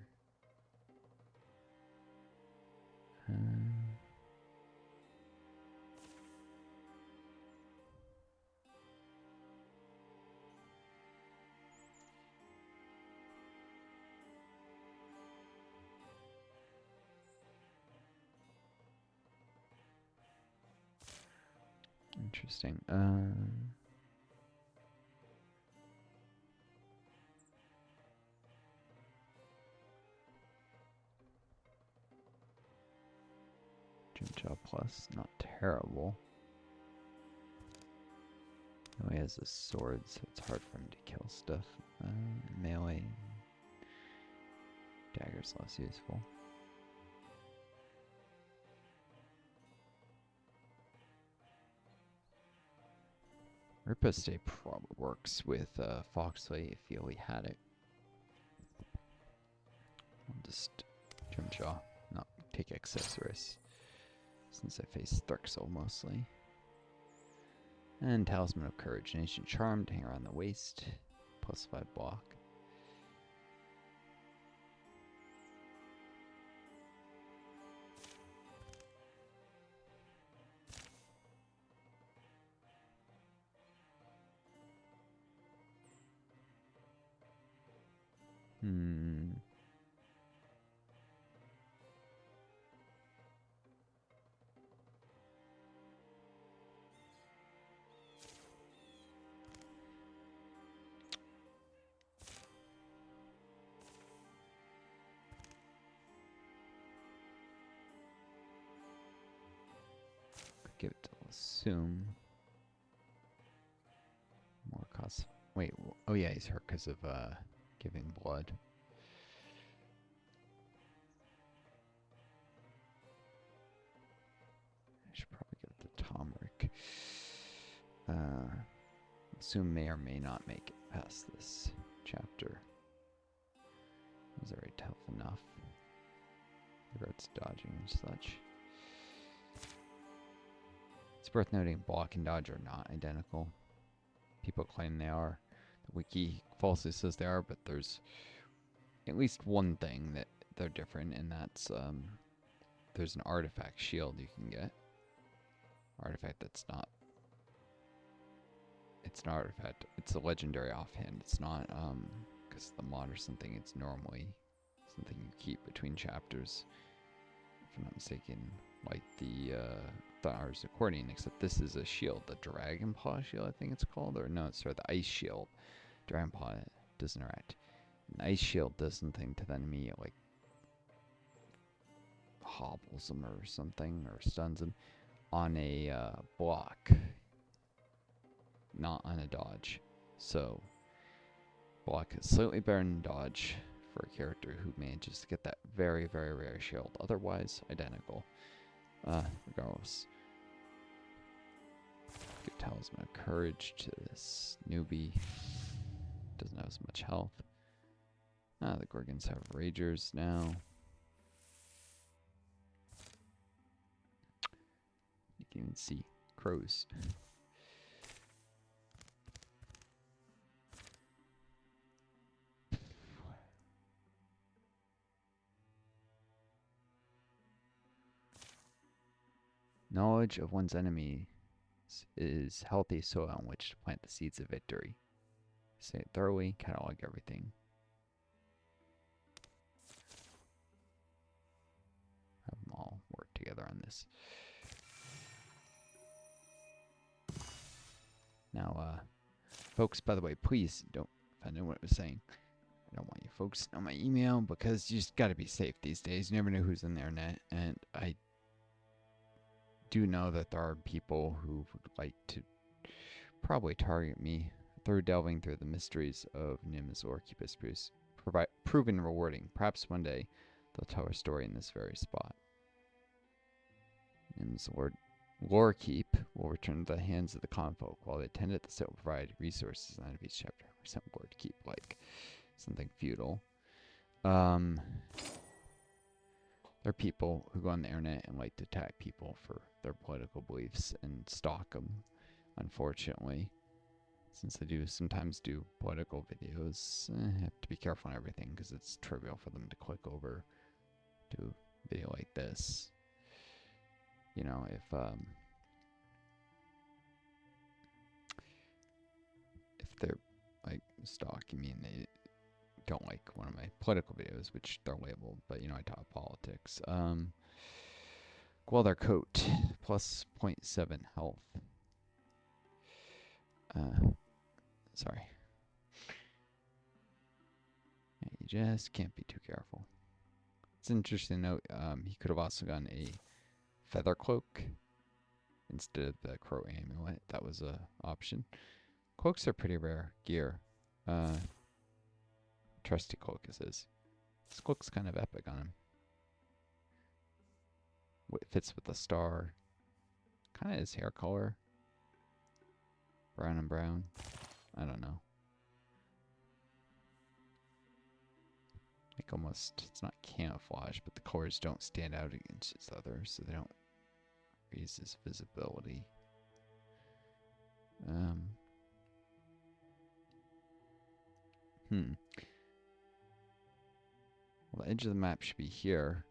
Interesting. Jimjaw plus, not terrible. Oh, he has a sword, so it's hard for him to kill stuff. Melee. Dagger's less useful. Riposte probably works with Foxley if he only had it. I'll just Jimjaw, not take excess risks, since I face Thrixl mostly. And Talisman of Courage, an Ancient Charm to hang around the waist, +5 block. Give it to assume. More cost. Wait, oh yeah, he's hurt because of giving blood. I should probably give it to Tomric. Assume may or may not make it past this chapter. He's already tough enough. Regards dodging and such. It's worth noting block and dodge are not identical. People claim they are. The wiki falsely says they are, but there's at least one thing that they're different, and that's there's an artifact shield you can get. Artifact that's not. It's an artifact. It's a legendary offhand. It's not because the mod or something. It's normally something you keep between chapters. If I'm not mistaken, like the Thar's accordion, except this is a shield, the Dragon Paw shield, I think it's called, or no, sorry, the Ice Shield. Dragon Paw doesn't interact. An Ice Shield does something to the enemy, it, like hobbles them or something, or stuns them on a block, not on a dodge. So block is slightly better than dodge for a character who manages to get that very, very rare shield. Otherwise, identical. Regardless. Give Talisman of Courage to this newbie. Doesn't have as much health. The Gorgons have Ragers now. You can even see crows. Knowledge of one's enemy is healthy soil on which to plant the seeds of victory. Say it thoroughly, catalog everything. Have them all work together on this. Now, folks, by the way, please don't, if I know what I was saying, I don't want you folks to know my email, because you just gotta be safe these days. You never know who's in the internet, and I do know that there are people who would like to probably target me through delving through the mysteries of Nim's Lorekeep proven rewarding. Perhaps one day they'll tell a story in this very spot. Nim's Lorekeep will return to the hands of the confolk, while the attendant that will provide resources at the end of each chapter. Some Lorekeep, like something feudal. There are people who go on the internet and like to attack people for their political beliefs and stalk them, unfortunately. Since they do sometimes do political videos, I have to be careful on everything, because it's trivial for them to click over to a video like this. You know, if they're like stalking me and they don't like one of my political videos, which they're labeled, but you know, I talk politics. Gwaldar coat, plus 0.7 health. Sorry. Yeah, you just can't be too careful. It's interesting to note, he could have also gotten a feather cloak instead of the crow amulet. That was a option. Cloaks are pretty rare gear. Trusty cloak is his. This cloak's kind of epic on him. It fits with the star. Kind of his hair color. Brown and brown. I don't know. Like almost, it's not camouflage, but the colors don't stand out against each other, so they don't raise his visibility. Well, the edge of the map should be here.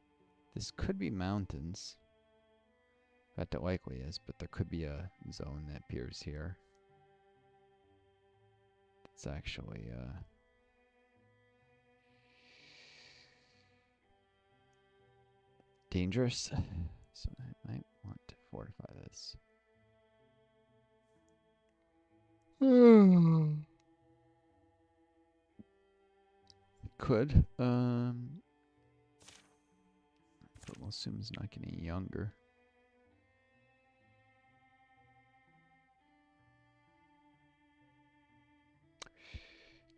This could be mountains. In fact, it likely is, but there could be a zone that appears here. It's actually, dangerous. So I might want to fortify this. Could. But we'll assume it's not getting younger.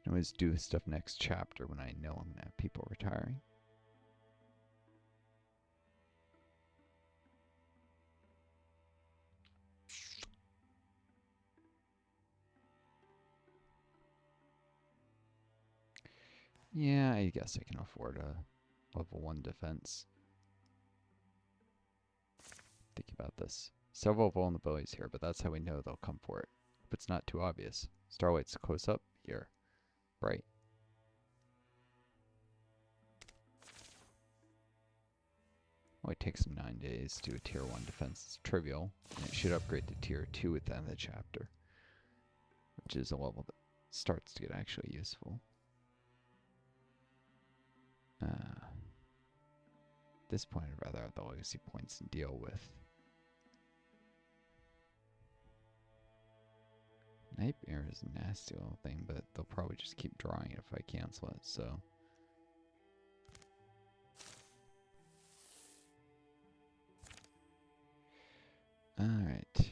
Can always do stuff next chapter when I know I'm gonna have people retiring. Yeah, I guess I can afford a level 1 defense. Think about this. Several vulnerabilities here, but that's how we know they'll come for it. If it's not too obvious. Starlight's close up here. Bright. Only takes them 9 days to do a tier 1 defense. It's trivial, and it should upgrade to tier 2 at the end of the chapter, which is a level that starts to get actually useful. this point, I'd rather have the legacy points and deal with. Nightmare is a nasty little thing, but they'll probably just keep drawing it if I cancel it, so. Alright.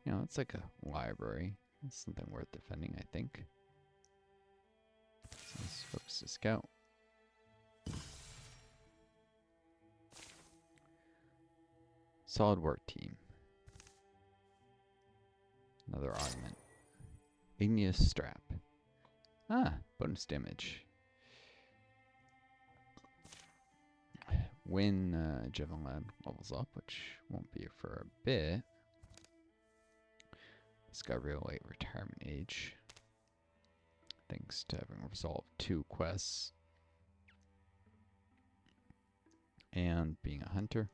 You know, it's like a library. It's something worth defending, I think. So let's focus to scout. Solid work team. Another augment. Igneous strap. Ah, bonus damage. When Javelin levels up, which won't be for a bit. It's got real late retirement age. Thanks to having resolved 2 quests. And being a hunter.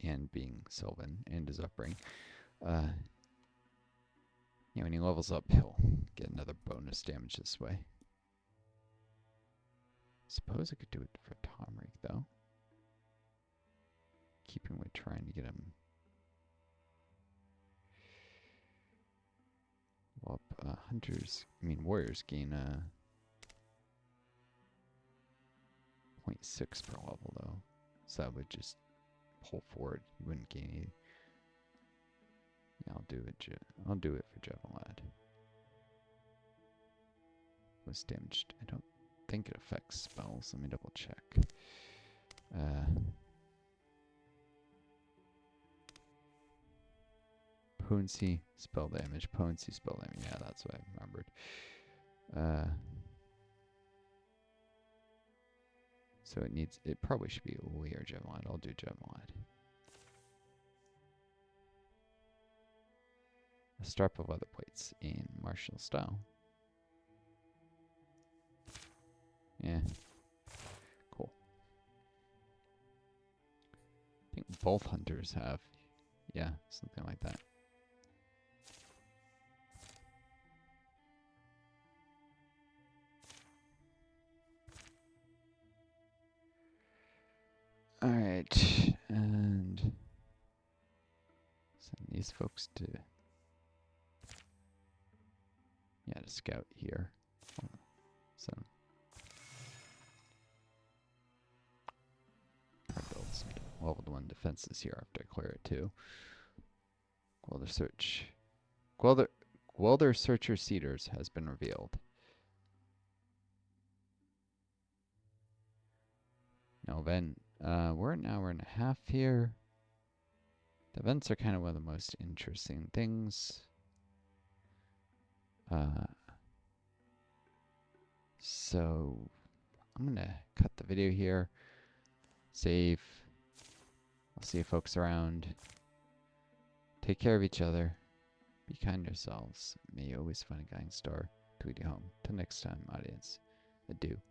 And being Sylvan and his upbringing. Yeah, when he levels up, he'll get another bonus damage this way. Suppose I could do it for Tomrik, though. Keeping with trying to get him up. Warriors gain 0.6 per level, though. So that would just pull forward. You wouldn't gain any. Yeah, I'll do it for Javelin. Was damaged. I don't think it affects spells. Let me double check. Potency, spell damage. Potency, spell damage. Yeah, that's what I remembered. So it probably should be Lee or Javelin. I'll do Javelin. A strap of leather plates in martial style. Yeah. Cool. I think both hunters have. Yeah, something like that. Alright, and send these folks to scout here. So I'll build some level 1 defenses here after I clear it too. Gwelder Searcher Cedars has been revealed. Now then, we're an hour and a half here. The events are kind of one of the most interesting things. So I'm gonna cut the video here. Save. I'll see you folks around. Take care of each other. Be kind to yourselves. May you always find a guiding star to lead you home. Till next time, audience. Adieu.